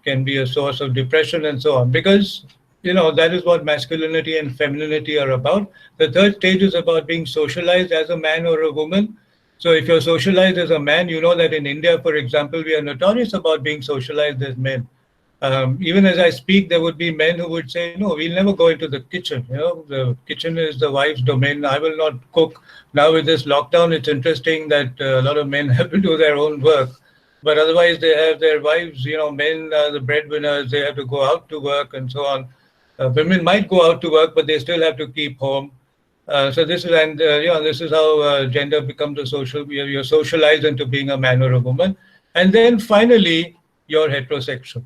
S2: can be a source of depression and so on. Because, that is what masculinity and femininity are about. The third stage is about being socialized as a man or a woman. So if you're socialized as a man, you know that in India, for example, we are notorious about being socialized as men. Even as I speak, there would be men who would say, "No, we'll never go into the kitchen. The kitchen is the wife's domain. I will not cook." Now with this lockdown, it's interesting that a lot of men have to do their own work, but otherwise they have their wives. Men are the breadwinners. They have to go out to work and so on. Women might go out to work, but they still have to keep home. So this is how gender becomes a social. You're socialized into being a man or a woman, and then finally you're heterosexual.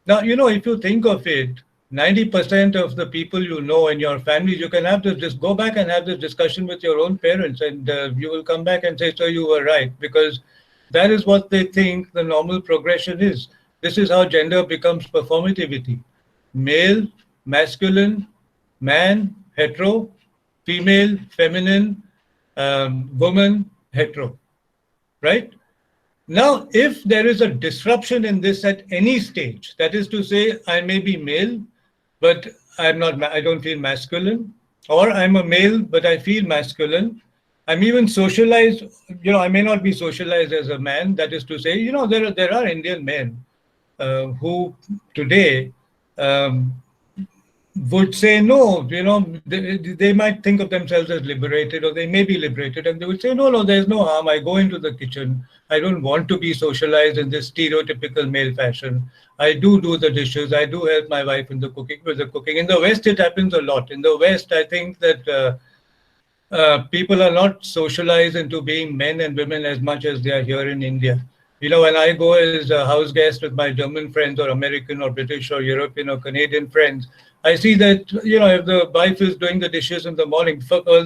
S2: Now, if you think of it, 90% of the people in your families, you can have to just go back and have this discussion with your own parents, and you will come back and say, "So you were right," because that is what they think the normal progression is. This is how gender becomes performativity: male, masculine, man, hetero, female, feminine, woman, hetero, right? Now, if there is a disruption in this at any stage, that is to say, I may be male, but I don't feel masculine, or I'm a male, but I feel masculine. I'm even socialized, I may not be socialized as a man. That is to say, there are Indian men who today would say no, they might think of themselves as liberated, or they may be liberated, and they would say, no, no, there's no harm. I go into the kitchen. I don't want to be socialized in this stereotypical male fashion. I do the dishes. I do help my wife in the cooking with the cooking. In the West, it happens a lot. In the West, I think that people are not socialized into being men and women as much as they are here in India. When I go as a house guest with my German friends or American or British or European or Canadian friends, I see that, if the wife is doing the dishes in the morning,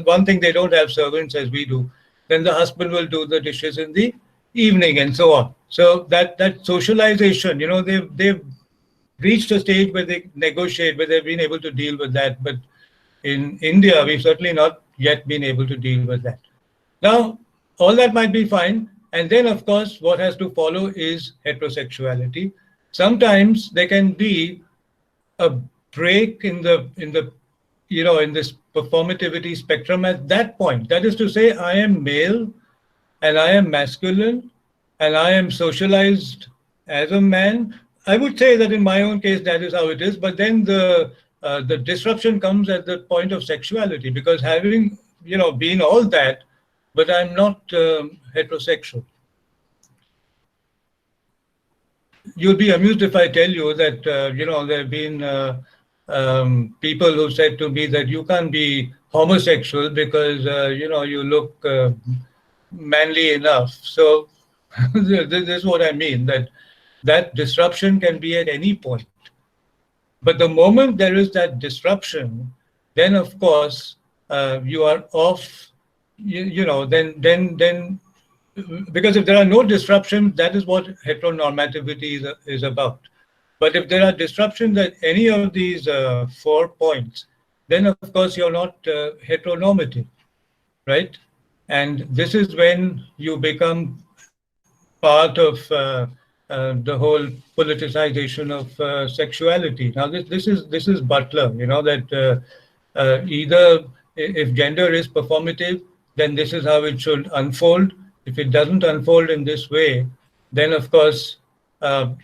S2: one thing, they don't have servants as we do, then the husband will do the dishes in the evening and so on. So that socialization, they've reached a stage where they negotiate, where they've been able to deal with that. But in India, we've certainly not yet been able to deal with that. Now, all that might be fine. And then, of course, what has to follow is heterosexuality. Sometimes there can be a break in this performativity spectrum at that point. That is to say, I am male and I am masculine and I am socialized as a man. I would say that in my own case, that is how it is. But then the disruption comes at the point of sexuality, because having been all that, but I'm not heterosexual. You'll be amused if I tell you that there have been people who said to me that you can't be homosexual because you look manly enough. So this is what I mean, that disruption can be at any point. But the moment there is that disruption, then of course you are off. Then because if there are no disruptions, that is what heteronormativity is about. But if there are disruptions at any of these 4 points, then of course you're not heteronormative, right? And this is when you become part of the whole politicization of sexuality. Now, this is Butler. That either if gender is performative, then this is how it should unfold. If it doesn't unfold in this way, then of course, I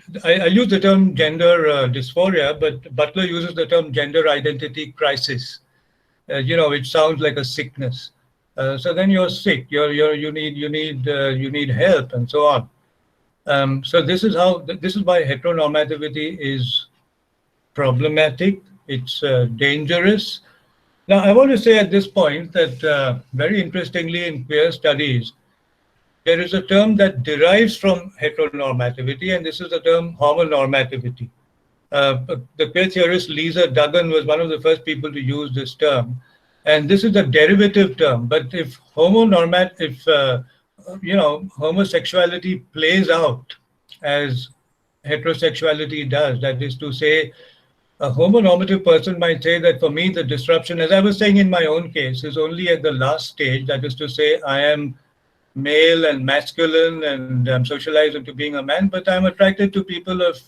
S2: use the term gender dysphoria, but Butler uses the term gender identity crisis, which sounds like a sickness. So then you're sick, you need help and so on. So this is why heteronormativity is problematic. It's dangerous. Now, I want to say at this point that very interestingly in queer studies, there is a term that derives from heteronormativity, and this is the term homonormativity. The queer theorist Lisa Duggan was one of the first people to use this term, and this is a derivative term. But if homosexuality plays out as heterosexuality does, that is to say, a homonormative person might say that for me, the disruption, as I was saying in my own case, is only at the last stage. That is to say, I am male and masculine and I'm socialized into being a man, but I'm attracted to people of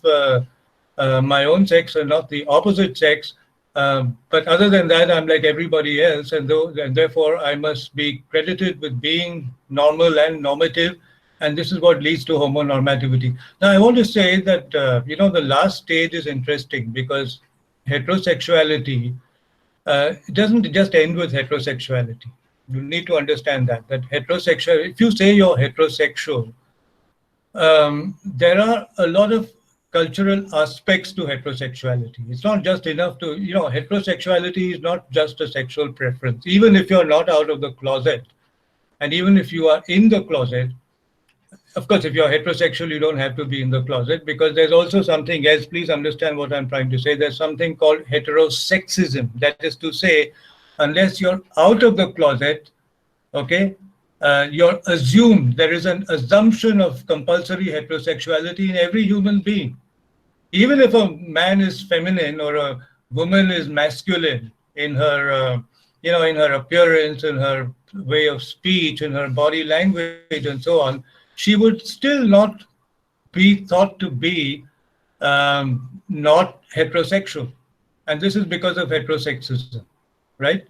S2: my own sex and not the opposite sex. But other than that, I'm like everybody else, and therefore I must be credited with being normal and normative, and this is what leads to homonormativity. Now, I want to say that the last stage is interesting because heterosexuality it doesn't just end with heterosexuality. You need to understand that heterosexual. If you say you're heterosexual, there are a lot of cultural aspects to heterosexuality. It's not just enough to, heterosexuality is not just a sexual preference. Even if you're not out of the closet, and even if you are in the closet, of course, if you're heterosexual, you don't have to be in the closet, because there's also something else. Please understand what I'm trying to say. There's something called heterosexism. That is to say, unless you're out of the closet, okay, you're assumed, there is an assumption of compulsory heterosexuality in every human being. Even if a man is feminine or a woman is masculine in her, in her appearance, in her way of speech, in her body language, and so on, she would still not be thought to be not heterosexual. And this is because of heterosexism, right?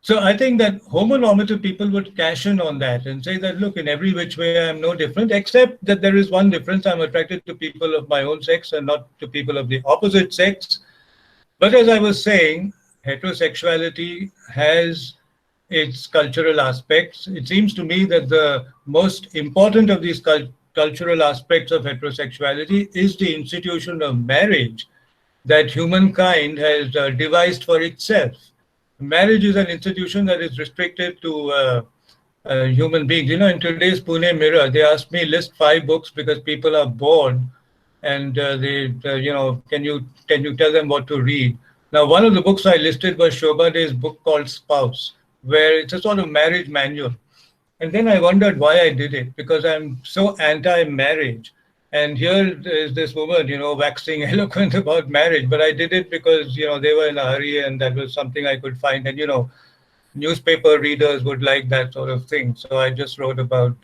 S2: So I think that homonormative people would cash in on that and say that, look, in every which way, I'm no different, except that there is one difference. I'm attracted to people of my own sex and not to people of the opposite sex. But as I was saying, heterosexuality has its cultural aspects. It seems to me that the most important of these cultural aspects of heterosexuality is the institution of marriage that humankind has devised for itself. Marriage is an institution that is restricted to human beings. You know, in today's Pune Mirror, they asked me list 5 books because people are bored, and can you tell them what to read? Now, one of the books I listed was Shobha De's book called Spouse, where it's a sort of marriage manual. And then I wondered why I did it, because I'm so anti-marriage. And here is this woman, waxing eloquent about marriage. But I did it because, they were in a hurry and that was something I could find. And, newspaper readers would like that sort of thing. So I just wrote about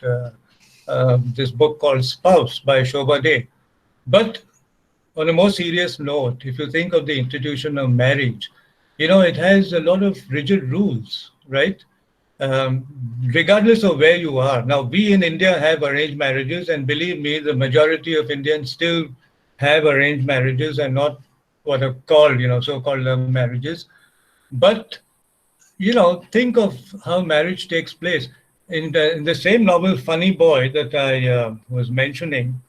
S2: this book called Spouse by Shobha De. But on a more serious note, if you think of the institution of marriage, it has a lot of rigid rules, right? um, Regardless of where you are. Now, we in India have arranged marriages, and believe me, the majority of Indians still have arranged marriages and not what are called, so-called love marriages. But, think of how marriage takes place. In the same novel, Funny Boy, that I was mentioning,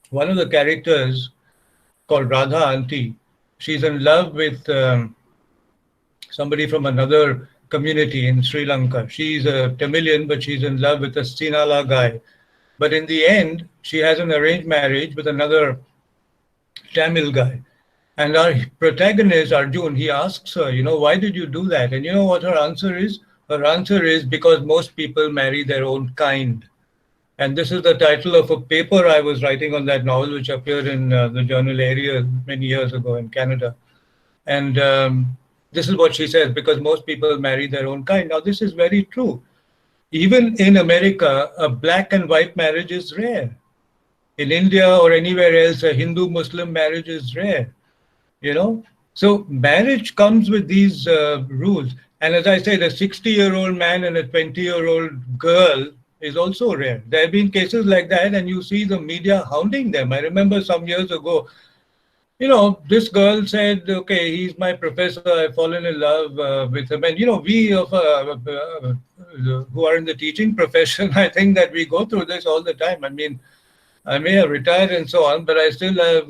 S2: one of the characters called Radha Auntie, she's in love with somebody from another community in Sri Lanka. She's a Tamilian, but she's in love with a Sinhala guy. But in the end, she has an arranged marriage with another Tamil guy. And our protagonist, Arjun, he asks her, why did you do that? And you know what her answer is? Her answer is because most people marry their own kind. And this is the title of a paper I was writing on that novel, which appeared in the journal Area many years ago in Canada. And this is what she says, because most people marry their own kind. Now, this is very true. Even in America, a black and white marriage is rare. In India or anywhere else, a Hindu-Muslim marriage is rare, you know. So marriage comes with these rules. And as I said, a 60-year-old man and a 20-year-old girl is also rare. There have been cases like that, and you see the media hounding them. I remember some years ago, this girl said, okay, he's my professor. I've fallen in love with him. And, we who are in the teaching profession, I think that we go through this all the time. I mean, I may have retired and so on, but I still have,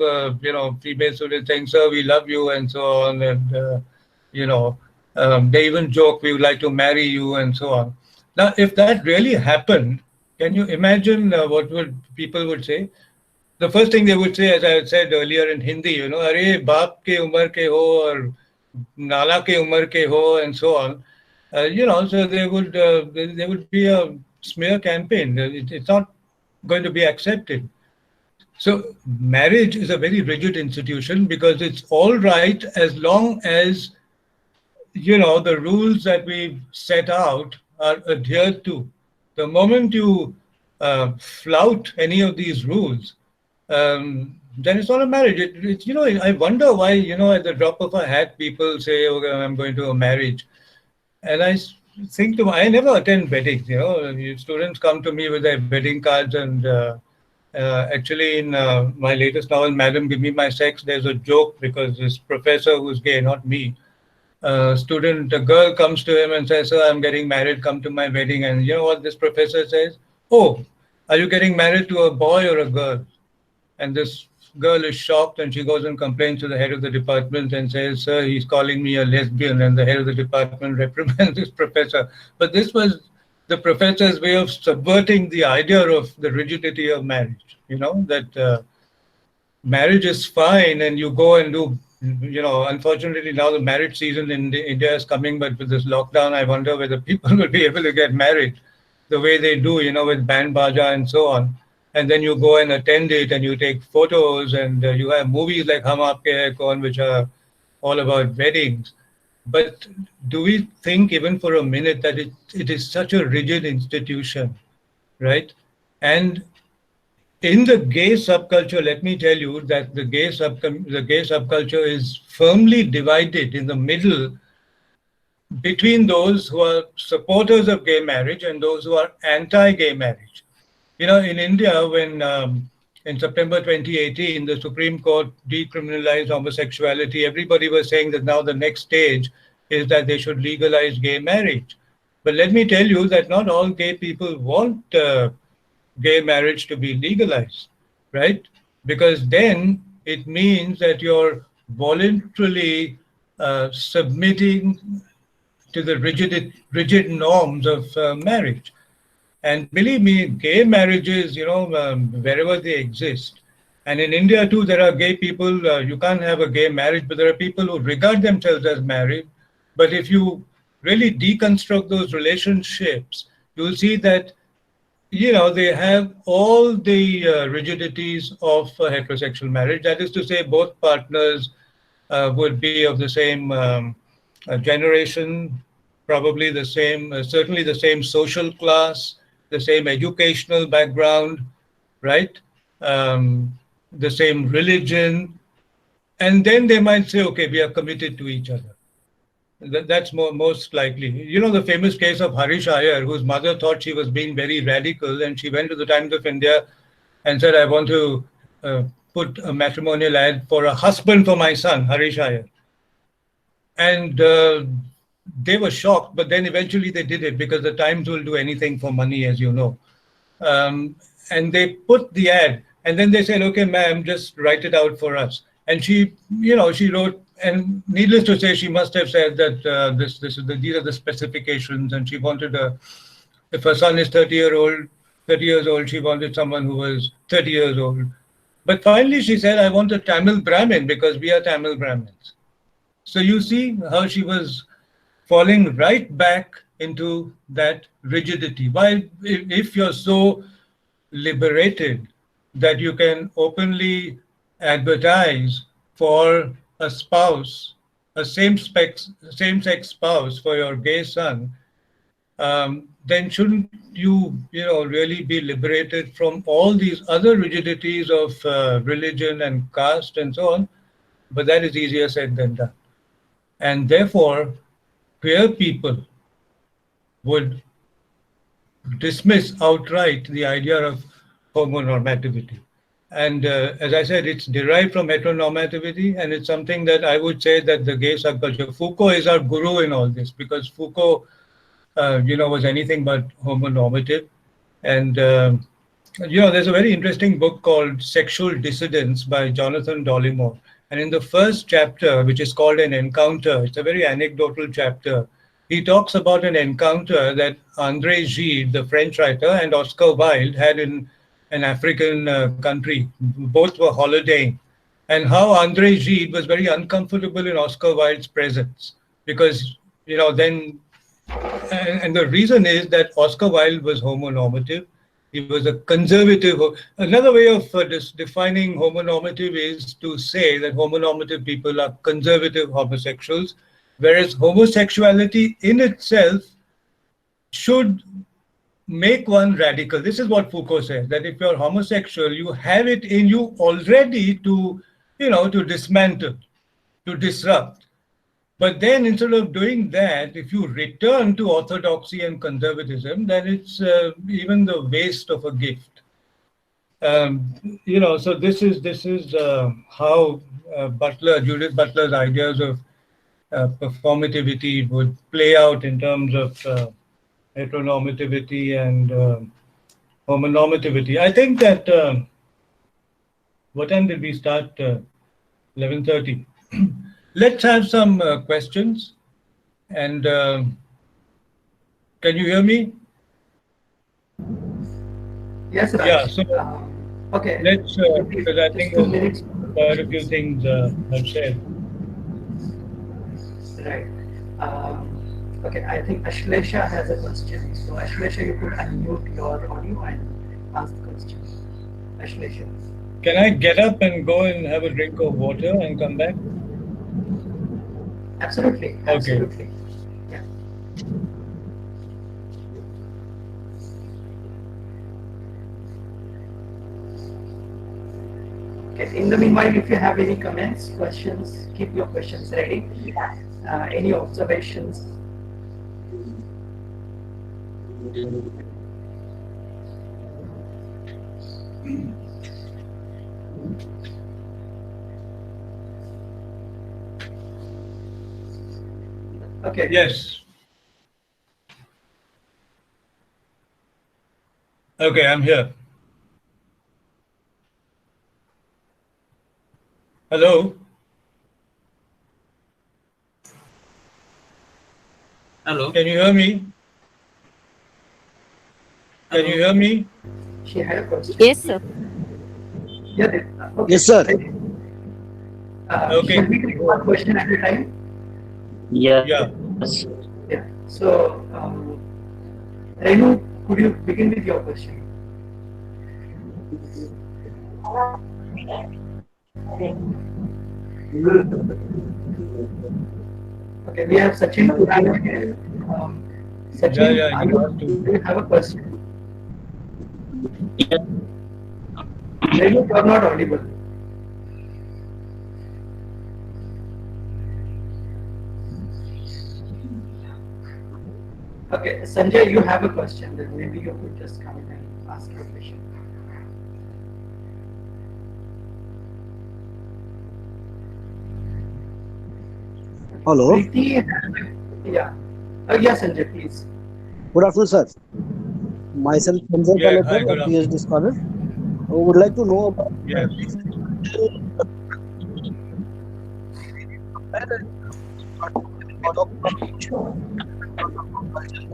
S2: female students saying, sir, we love you and so on. And, they even joke, we would like to marry you and so on. Now, if that really happened, can you imagine what would people would say? The first thing they would say, as I said earlier in Hindi, Arey baap ke umar ke ho or nala ke umar ke ho and so on. So there would be a smear campaign. It's not going to be accepted. So marriage is a very rigid institution because it's all right as long as the rules that we've set out are adhered to. The moment you flout any of these rules, then it's not a marriage. I wonder why, at the drop of a hat, people say, okay, I'm going to a marriage. And think I never attend weddings, students come to me with their wedding cards and actually in my latest novel, Madam, Give Me My Sex, there's a joke because this professor who's gay, not me, a girl comes to him and says, sir, I'm getting married, come to my wedding. And you know what this professor says? Oh, are you getting married to a boy or a girl? And this girl is shocked and she goes and complains to the head of the department and says, sir, he's calling me a lesbian. And the head of the department reprimands this professor. But this was the professor's way of subverting the idea of the rigidity of marriage, that marriage is fine and you go and do, unfortunately now the marriage season in India is coming, but with this lockdown, I wonder whether people will be able to get married the way they do, with band baja and so on. And then you go and attend it and you take photos and you have movies like Hum Aapke Hai Kaun, which are all about weddings. But do we think even for a minute that it is such a rigid institution, right? And in the gay subculture, let me tell you that the gay subculture is firmly divided in the middle between those who are supporters of gay marriage and those who are anti-gay marriage. In India, when in September 2018, the Supreme Court decriminalized homosexuality. Everybody was saying that now the next stage is that they should legalize gay marriage. But let me tell you that not all gay people want gay marriage to be legalized, right? Because then it means that you're voluntarily submitting to the rigid norms of marriage. And believe me, gay marriages, wherever they exist, and in India too, there are gay people. You can't have a gay marriage, but there are people who regard themselves as married. But if you really deconstruct those relationships, you'll see that they have all the rigidities of a heterosexual marriage. That is to say, both partners would be of the same generation, probably the same, certainly the same social class, the same educational background, right? The same religion. And then they might say, okay, we are committed to each other. That's most likely. You know the famous case of Harish Iyer, whose mother thought she was being very radical, and she went to the Times of India and said, "I want to uh, put a matrimonial ad for a husband for my son, Harish Iyer." And they were shocked, but then eventually they did it because the Times will do anything for money, as you know. Um, and they put the ad, and then they said, "Okay, ma'am, just write it out for us." And she wrote, and needless to say, she must have said that these are the specifications, and she wanted if her son is 30 years old, she wanted someone who was 30 years old. But finally, she said, "I want a Tamil Brahmin because we are Tamil Brahmins." So you see how she was falling right back into that rigidity. Why, if you're so liberated that you can openly advertise for a spouse, a same-sex spouse for your gay son, then shouldn't you really be liberated from all these other rigidities of religion and caste and so on? But that is easier said than done. And therefore, queer people would dismiss outright the idea of homonormativity. And as I said, it's derived from heteronormativity, and it's something that I would say that the gay subculture, Foucault is our guru in all this, because Foucault, was anything but homonormative. And there's a very interesting book called Sexual Dissidence by Jonathan Dollimore. And in the first chapter, which is called An Encounter, it's a very anecdotal chapter. He talks about an encounter that André Gide, the French writer, and Oscar Wilde had in an African country. Both were holidaying. And how André Gide was very uncomfortable in Oscar Wilde's presence. Because, then and the reason is that Oscar Wilde was homonormative. He was a conservative. Another way of defining homonormative is to say that homonormative people are conservative homosexuals, whereas homosexuality in itself should make one radical. This is what Foucault says, that if you're homosexual, you have it in you already to dismantle, to disrupt. But then instead of doing that, if you return to orthodoxy and conservatism, then it's even the waste of a gift. So this is how Judith Butler's ideas of performativity would play out in terms of heteronormativity and homonormativity. I think that what time did we start? 11:30. Let's have some questions. And can you hear me?
S1: Yes,
S2: Yeah,
S1: Raj.
S2: so
S1: Okay.
S2: let's, because I
S1: Just
S2: think
S1: 2 minutes.
S2: quite a few things have said.
S1: Right. Okay, I think Ashlesha has a question. So Ashlesha, you could unmute your audio and ask the question. Ashlesha.
S2: Can I get up and go and have a drink of water and come back?
S1: Absolutely.
S2: Okay.
S1: Absolutely. Yeah. Okay. In the meanwhile, if you have any comments, questions, keep your questions ready. Any observations? Okay.
S2: Yes. Okay, I'm here. Hello.
S5: Hello.
S2: Can you hear me? Can you
S5: Hello.
S2: hear me?
S1: She had a
S6: Yes,
S1: question.
S6: sir.
S1: Yeah. Okay.
S7: Yes, sir.
S2: Okay,
S1: Shall we take
S2: go
S1: one
S2: on.
S1: question at a time?
S2: Yeah.
S7: Yes.
S1: Yeah. So, Renu, could you begin with your question? Okay, we have Sachin Purana here. Um,
S2: Yeah,
S1: Sachin,
S2: yeah, he has
S1: do
S2: to.
S1: you have a question?
S7: Yes.
S1: Renu, you are not audible. Okay, Sanjay, you have a question. Then maybe you could just come in and ask your question.
S7: Hello.
S1: Preeti, yeah. Yeah, Sanjay, please.
S7: Good afternoon, sir. Myself, Sanjay
S2: Yeah,
S7: Palekar,
S2: hi,
S7: a
S2: good
S7: PhD
S2: afternoon.
S7: scholar. I would like to know about
S2: Yes.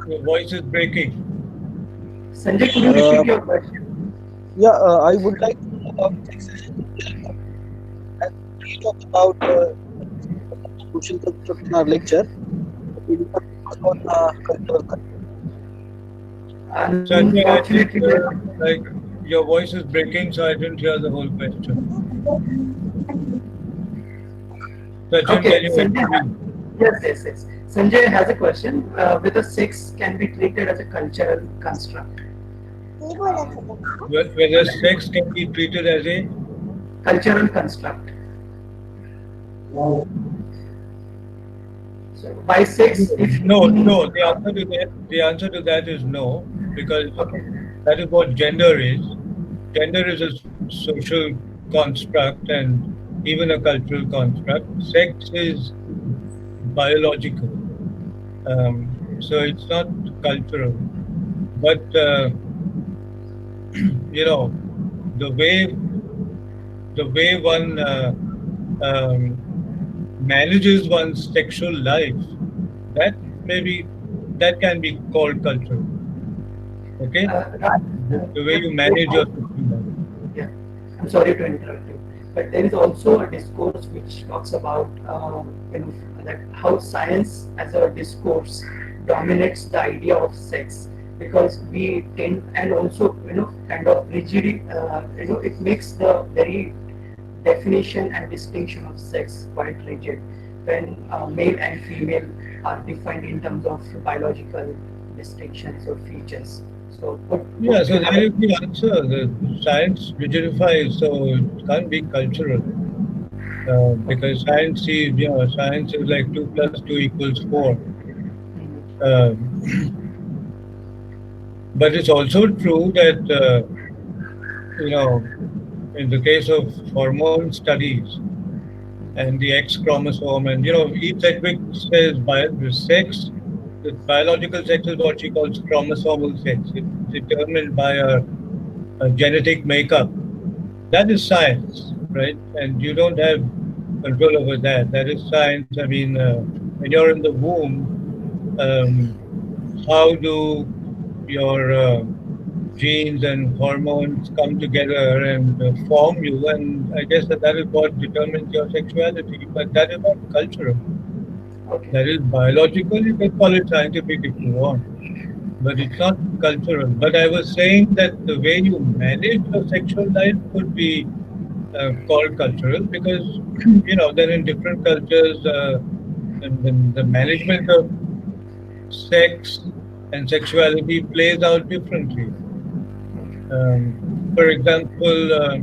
S2: Your voice is breaking.
S1: Sanjay, could you
S7: uh,
S1: repeat your question?
S7: yeah, I would like to know about as we talk about social construct in our lecture. We will not focus on cultural
S2: Sanjay, I think
S1: Unfortunately, we are not.
S2: like your voice is breaking, so I didn't hear the whole question. Sachin,
S1: Okay,
S2: can you
S1: Sanjay.
S2: repeat?
S1: Yes. Sanjay has a question. Whether sex can be treated as a cultural construct?
S2: Whether sex can be treated as a
S1: Cultural construct. So by sex, if you
S2: no,
S1: mean,
S2: no. The answer to that is no, because
S1: okay,
S2: that is what gender is. Gender is a social construct and even a cultural construct. Sex is biological, so it's not cultural. But you know, the way one um, manages one's sexual life, that maybe that can be called cultural. Okay,
S1: Raj,
S2: the way
S1: but
S2: you
S1: there is
S2: manage your
S1: also,
S2: sexual life.
S1: yeah, I'm sorry to interrupt you, but there is also a discourse which talks about that how science as a discourse dominates the idea of sex because we tend and also kind of rigid it makes the very definition and distinction of sex quite rigid when male and female are defined in terms of biological distinctions or features. So,
S2: Yeah,
S1: would
S2: so
S1: you have
S2: that is the answer. The science rigidifies, so it can't be cultural. Because science sees, science is like 2 plus 2 equals 4. Um, but it's also true that, you know, in the case of hormone studies and the X chromosome, and, Eve Sedgwick says the sex, the biological sex is what she calls chromosomal sex. It's determined by a genetic makeup. That is science, right? And you don't have control over that. That is science. I mean, when you're in the womb, um, how do your genes and hormones come together and form you? And I guess that is what determines your sexuality. But that is not cultural.
S1: okay?
S2: That is biological. You can call it scientific if you want, but it's not cultural. But I was saying that the way you manage your sexual life could be called cultural because then in different cultures the management of sex and sexuality plays out differently. For example,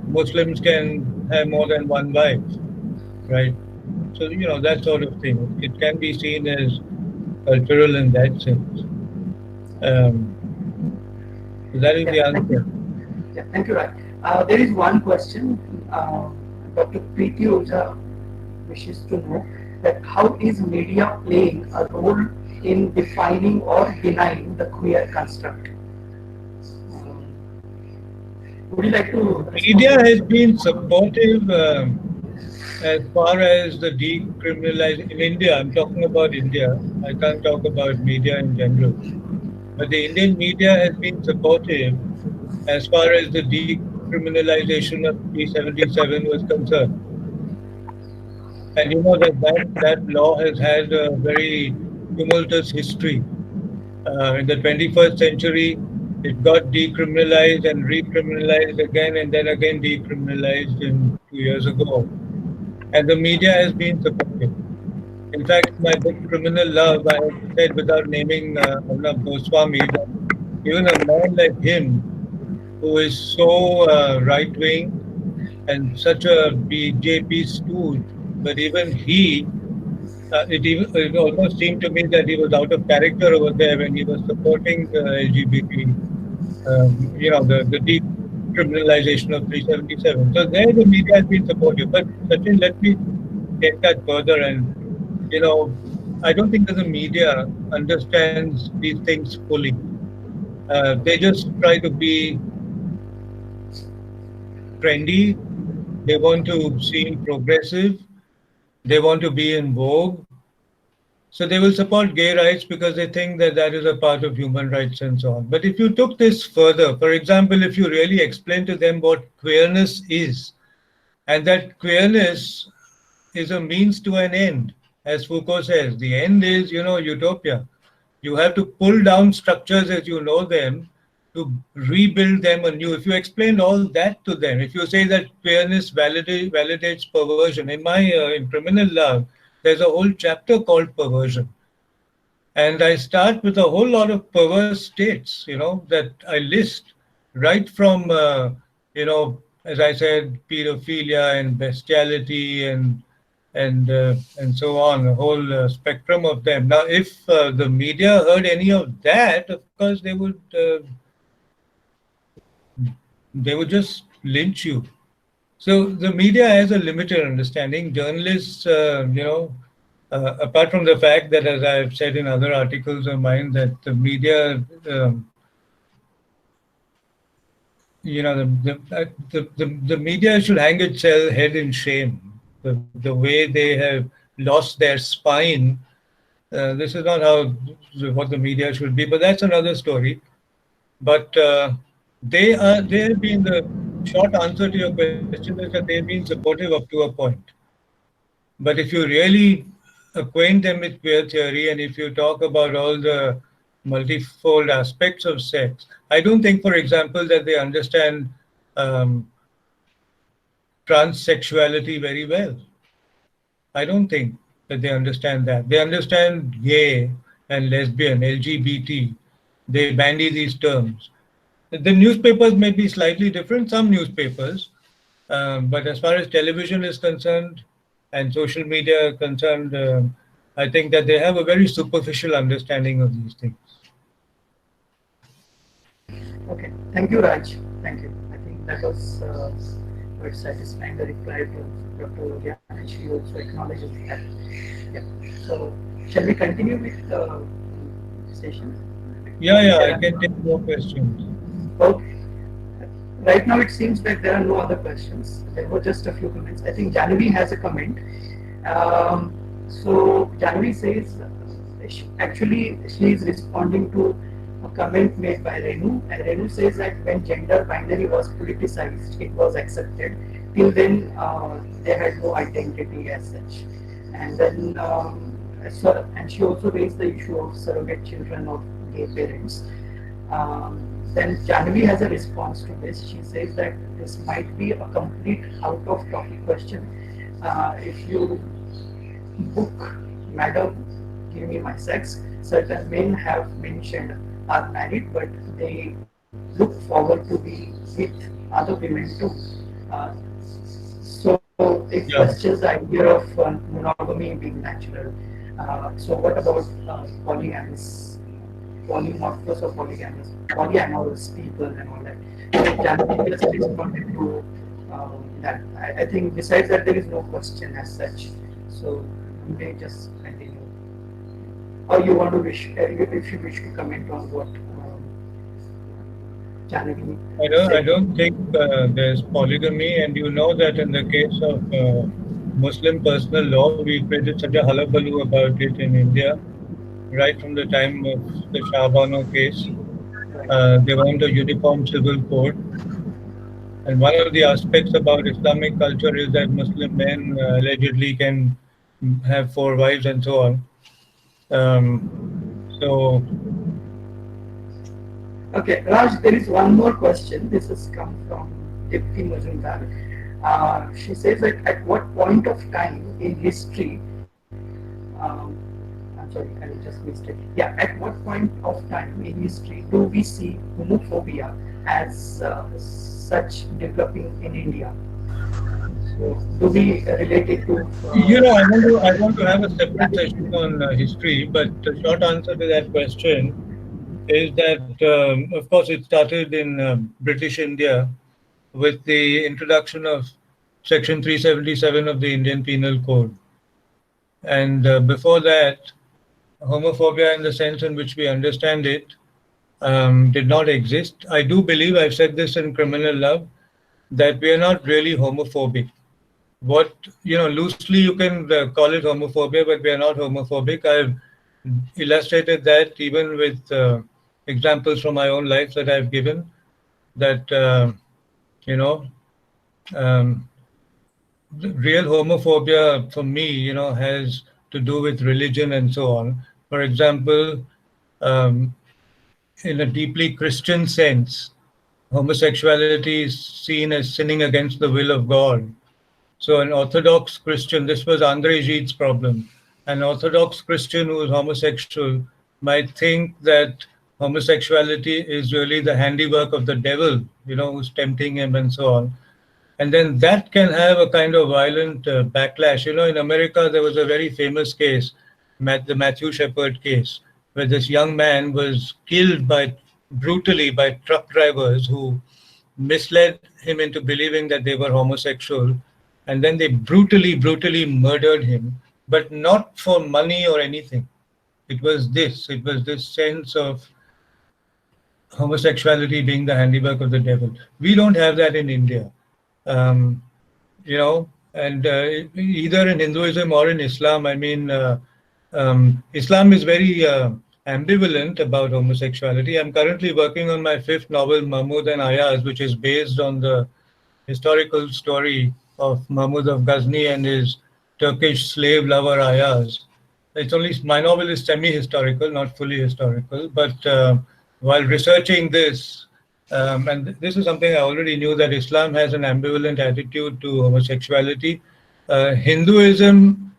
S2: Muslims can have more than one wife, right? So that sort of thing. It can be seen as cultural in that sense. Um, so that is
S1: Yeah,
S2: the
S1: thank you.
S2: answer.
S1: Yeah, thank you, Raj. There is one question. Dr. Preeti Oja wishes to know that how is media playing a role in defining or denying the queer construct? Would you like to respond
S2: Media
S1: to this
S2: has
S1: question?
S2: been supportive as far as the decriminalization in India. I'm talking about India. I can't talk about media in general. But the Indian media has been supportive as far as the decriminalization of 377 was concerned. And you know that law has had a very tumultuous history. In the 21st century, it got decriminalized and recriminalized again and then again decriminalized in 2 years ago. And the media has been supportive. In fact, my book Criminal Love, I have said without naming Arnab Goswami that even a man like him, who is so right wing and such a BJP stooge, but even he, it almost seemed to me that he was out of character over there when he was supporting LGBT, the decriminalization of 377. So there the media has been supportive. But Sachin, let me take that further and, you know, I don't think that the media understands these things fully. They just try to be trendy. They want to seem progressive. They want to be in vogue. So they will support gay rights because they think that that is a part of human rights and so on. But if you took this further, for example, if you really explain to them what queerness is, and that queerness is a means to an end, as Foucault says, the end is, utopia. You have to pull down structures as you know them to rebuild them anew. If you explain all that to them, if you say that queerness validates perversion, in Criminal Love, there's a whole chapter called perversion. And I start with a whole lot of perverse states, that I list right from, as I said, pedophilia and bestiality and so on, a whole spectrum of them. Now, if the media heard any of that, of course, they would just lynch you. So the media has a limited understanding. Journalists, apart from the fact that, as I've said in other articles of mine, that the media, the media should hang its head in shame. The way they have lost their spine. This is not how what the media should be, but that's another story. But they have been the short answer to your question is that they've been supportive up to a point. But if you really acquaint them with queer theory and if you talk about all the multifold aspects of sex, I don't think, for example, that they understand um, transsexuality very well. I don't think that they understand that. They understand gay and lesbian, LGBT. They bandy these terms. The newspapers may be slightly different, some newspapers, but as far as television is concerned and social media are concerned, I think that they have a very superficial understanding of these things.
S1: Okay, thank you, Raj. Thank you. I think that was quite satisfying. The reply to Dr. Ogyan, and she also acknowledges that. Yeah. So, shall we continue with the session?
S2: Yeah,
S1: If
S2: yeah,
S1: there
S2: I
S1: are
S2: can take more questions.
S1: okay. Right now, it seems like there are no other questions. There were just a few comments. I think Janavi has a comment. So Janavi says, actually, she is responding to a comment made by Renu, and Renu says that when gender binary was politicized, it was accepted. Till then, they had no identity as such. And then, and she also raised the issue of surrogate children of gay parents. Then Janvi has a response to this. She says that this might be a complete out of topic question. If you book Madam, Give Me My Sex, certain men have mentioned are married, but they look forward to be with other women too. Uh, so it
S2: Yeah.
S1: questions the idea of monogamy being natural. So what about polyamorous? polymorphous or polygamous, polyamorous people and all that. So Janvi just responded to that. I think besides that, there is no question as such. So you may just continue. Or you want to wish, if you wish to comment on what Janvi
S2: I
S1: said.
S2: don't think there's polygamy, and you know that in the case of Muslim personal law, we created such a hullabaloo about it in India, right from the time of the Shah Bano case.
S1: Right.
S2: They want a uniform civil code. And one of the aspects about Islamic culture is that Muslim men allegedly can have four wives and so on. Um, so,
S1: Okay, Raj, there is one more question. This has come from Dipti Majumdar. She says that at what point of time in history, um, I'm sorry, I just missed it. Yeah, at what point of time in history do we see homophobia as such developing in India? So, do we relate it to?
S2: I want to have a separate session on history, but the short answer to that question is that, of course, it started in British India with the introduction of Section 377 of the Indian Penal Code. And before that, homophobia, in the sense in which we understand it, did not exist. I do believe, I've said this in Criminal Love, that we are not really homophobic. What, loosely you can call it homophobia, but we are not homophobic. I've illustrated that even with examples from my own life that I've given, that, you know, um, real homophobia for me, has to do with religion and so on. For example, um, in a deeply Christian sense, homosexuality is seen as sinning against the will of God. So, an Orthodox Christian, this was Andre Gide's problem. An Orthodox Christian who is homosexual might think that homosexuality is really the handiwork of the devil, who's tempting him and so on. And then that can have a kind of violent backlash. In America, there was a very famous case, the Matthew Shepard case, where this young man was killed brutally by truck drivers who misled him into believing that they were homosexual, and then they brutally murdered him, but not for money or anything. It was this sense of homosexuality being the handiwork of the devil. We don't have that in India. Um, and either in Hinduism or in Islam, I mean, Islam is very ambivalent about homosexuality. I'm currently working on my fifth novel, Mahmud and Ayaz, which is based on the historical story of Mahmud of Ghazni and his Turkish slave lover Ayaz. It's only my novel is semi-historical, not fully historical. But while researching this, and this is something I already knew, that Islam has an ambivalent attitude to homosexuality. Hinduism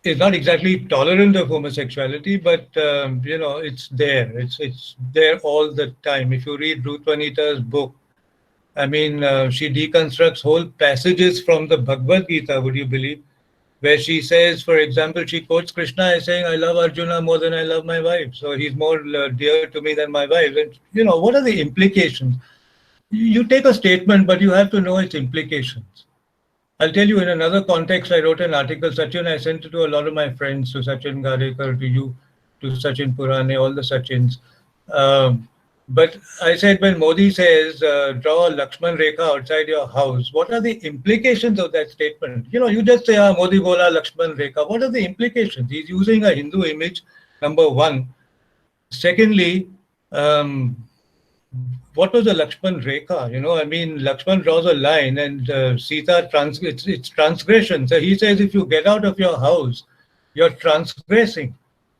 S2: is not exactly tolerant of homosexuality, but it's there. It's there all the time. If you read Ruth Vanita's book, I mean, she deconstructs whole passages from the Bhagavad Gita. Would you believe? Where she says, for example, she quotes Krishna as saying, "I love Arjuna more than I love my wife, so he's more dear to me than my wife." And what are the implications? You take a statement, but you have to know its implications. I'll tell you in another context. I wrote an article, Sachin. I sent it to a lot of my friends, to Sachin Garekar, to you, to Sachin Purane, all the Sachins. Um, but I said, when Modi says, draw a Lakshman Rekha outside your house, what are the implications of that statement? You just say, Modi bola Lakshman Rekha. What are the implications? He's using a Hindu image, number one. Secondly, um, what was the Lakshman Rekha? I mean, Lakshman draws a line, and Sita, it's transgression. So he says, if you get out of your house, you're transgressing.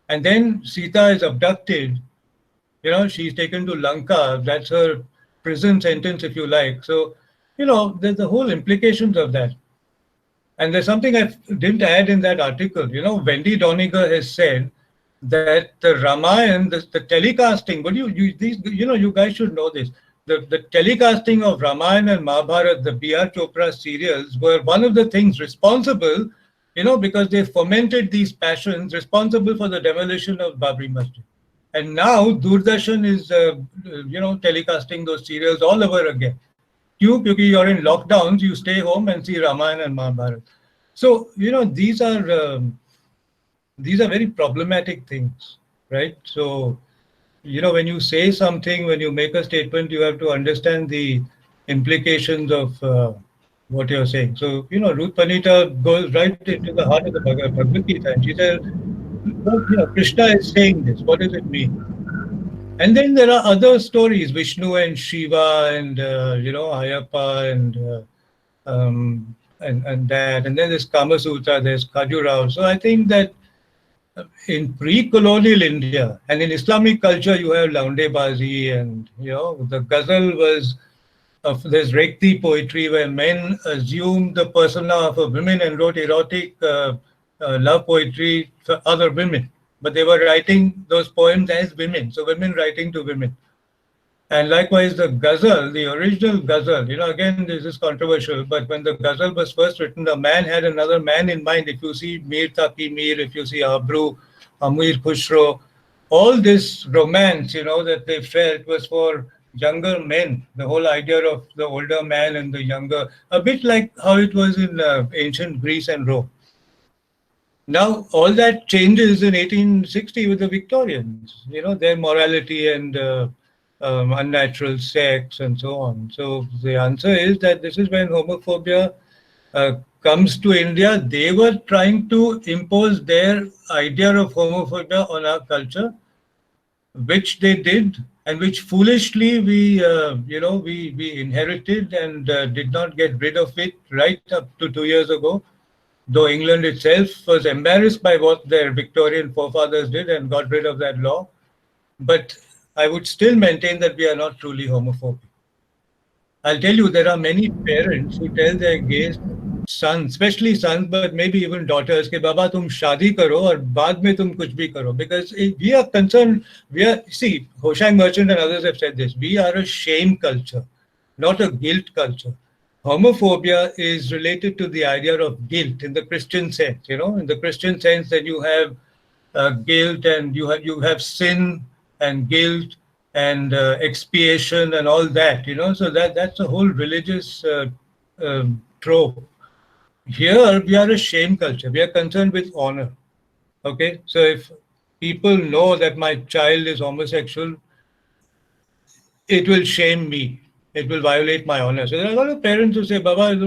S2: And then Sita is abducted. She's taken to Lanka. That's her prison sentence, if you like. So, there's the whole implications of that. And there's something I didn't add in that article. Wendy Doniger has said that the Ramayana, the telecasting, but you guys should know this. The telecasting of Ramayana and Mahabharata, the B.R. Chopra serials, were one of the things responsible, because they fomented these passions, responsible for the demolition of Babri Masjid. And now Doordarshan is, telecasting those serials all over again. क्यों? क्योंकि you're in lockdowns, you stay home and see Ramayana and Mahabharata. So, these are very problematic things, right? So, when you say something, when you make a statement, you have to understand the implications of what you're saying. So, Ruth Panita goes right into the heart of the Bhagavad Gita, and she says, well, Krishna is saying this. What does it mean? And then there are other stories, Vishnu and Shiva and, Ayappa and that. And then there's Kama Sutra, there's Khajuraho. So I think that in pre-colonial India and in Islamic culture, you have Laundebazi and, the ghazal was, there's Rekti poetry where men assumed the persona of a woman and wrote erotic love poetry for other women. But they were writing those poems as women, so women writing to women. And likewise, the ghazal, the original ghazal, again, this is controversial, but when the ghazal was first written, the man had another man in mind. If you see Mir Taki Mir, if you see Abru, Amir Khushro, all this romance, that they felt was for younger men. The whole idea of the older man and the younger, a bit like how it was in ancient Greece and Rome. Now, all that changes in 1860 with the Victorians, their morality and unnatural sex and so on. So the answer is that this is when homophobia comes to India. They were trying to impose their idea of homophobia on our culture, which they did, and which foolishly we inherited and did not get rid of it right up to 2 years ago. Though England itself was embarrassed by what their Victorian forefathers did and got rid of that law. But I would still maintain that we are not truly homophobic. I'll tell you, there are many parents who tell their gay sons, especially sons, but maybe even daughters, कि बाबा तुम शादी करो और बाद में तुम कुछ भी करो. Because we are concerned, see, Hoshang Merchant and others have said this, we are a shame culture, not a guilt culture. Homophobia is related to the idea of guilt in the Christian sense, in the Christian sense that you have guilt and you have sin and guilt and expiation and all that, so that's a whole religious trope. Here we are a shame culture. We are concerned with honor. Okay, so if people know that my child is homosexual, it will shame me. It will violate my honor. So there are a lot of parents who say, Baba,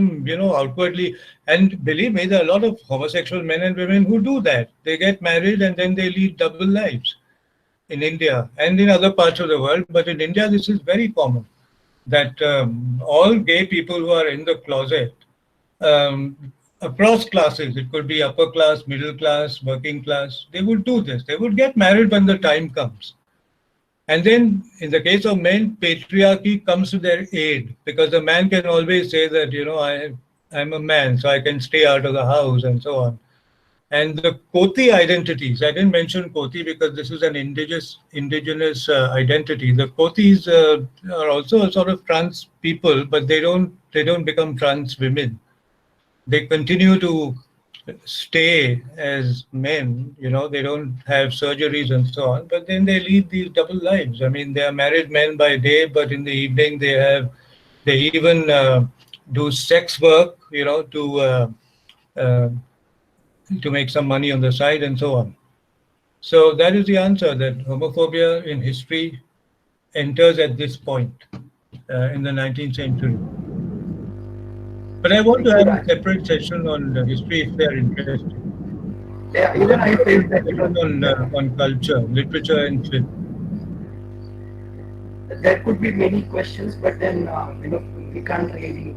S2: outwardly, and believe me, there are a lot of homosexual men and women who do that. They get married and then they lead double lives in India and in other parts of the world. But in India, this is very common that all gay people who are in the closet, across classes, it could be upper class, middle class, working class, they would do this. They would get married when the time comes. And then in the case of men, patriarchy comes to their aid because the man can always say that, I'm a man, so I can stay out of the house and so on. And the Koti identities, I didn't mention Koti because this is an indigenous identity. The Kotis are also a sort of trans people, but they don't become trans women. They continue to stay as men, they don't have surgeries and so on, but then they lead these double lives. I mean, they are married men by day, but in the evening they even do sex work, to make some money on the side and so on. So that is the answer, that homophobia in history enters at this point in the 19th century. But I want to have a separate session on history if they are interested.
S1: Yeah, even I feel that
S2: on culture, literature, and film.
S1: There could be many questions, but then we can't really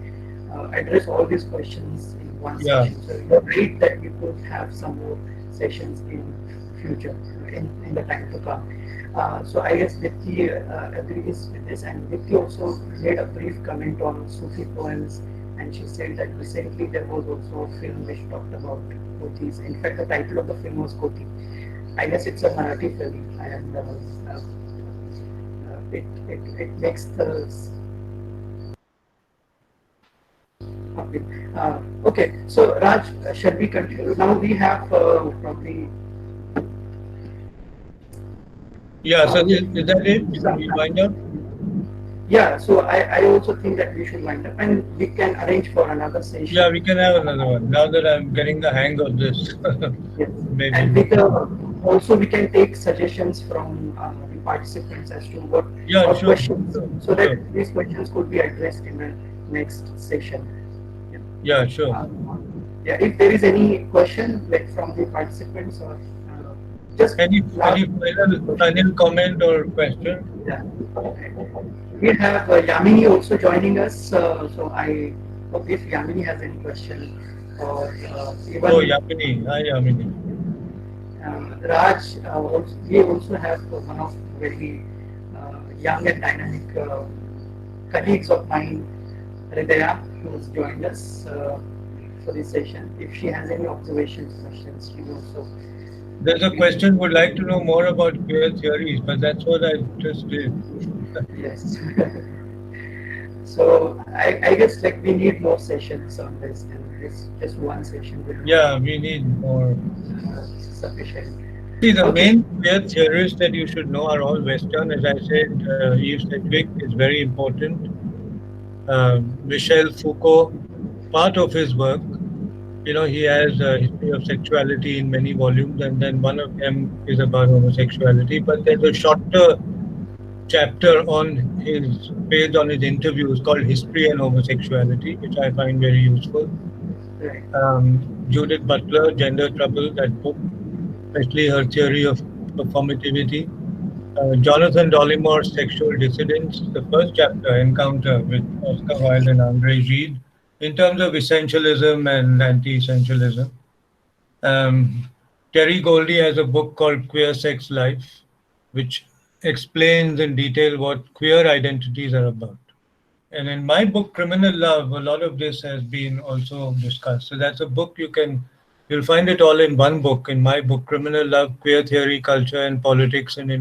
S1: address all these questions in one
S2: Yeah.
S1: session. So you're right that we could have some more sessions in future, in the time to come. So I guess Nitya agrees with this, and Nitya also made a brief comment on Sufi poems, and she said that recently there was also a film which talked about Kotis. In fact, the title of the film was Koti. I guess it's a Marathi film, and it makes the okay. So Raj, shall we continue? Now we have probably
S2: Yeah, so
S1: With
S2: is that it?
S1: some
S2: We wind up?
S1: time. Yeah, so I also think that we should wind up and we can arrange for another
S2: Yeah,
S1: session.
S2: we can have another one. Now that I'm getting the hang of this,
S1: Yes,
S2: maybe
S1: and
S2: we
S1: with
S2: can.
S1: also we can take suggestions from the participants as to what
S2: Yeah,
S1: or
S2: sure,
S1: questions,
S2: sure,
S1: so that
S2: sure.
S1: these questions could be addressed in the next session. Yeah.
S2: Yeah, sure.
S1: Uh, yeah, if there is any question like from the participants or just last
S2: Any final
S1: question.
S2: comment or question?
S1: Yeah. We have Yamini also joining us, so I hope if Yamini has any question or
S2: Oh,
S1: even
S2: Yamini. Hi, Yamini.
S1: Raj, we also have one of very young and dynamic colleagues of mine, Hridaya, who has joined us for this session. If she has any observations, questions, she will also.
S2: There's a question, would like to know more about queer theories, but that's what I just did.
S1: Yes. So I guess like we need more sessions on this, and this just one session will not
S2: Yeah, we need more.
S1: sufficient.
S2: See, the
S1: Okay.
S2: main queer theorists that you should know are all Western. As I said, Yves Sedgwick is very important. Michel Foucault, part of his work, he has a history of sexuality in many volumes, and then one of them is about homosexuality. But there's a shorter chapter on his page on his interviews called History and Homosexuality, which I find very useful.
S1: Right.
S2: Judith Butler, Gender Trouble, that book, especially her theory of performativity. Jonathan Dollimore's Sexual Dissidence, the first chapter, Encounter with Oscar Wilde and Andre Gide, in terms of essentialism and anti-essentialism. Um, Terry Goldie has a book called Queer Sex Life, which explains in detail what queer identities are about. And in my book, Criminal Love, a lot of this has been also discussed. So that's a book you'll find it all in one book. In my book, Criminal Love, Queer Theory, Culture and Politics in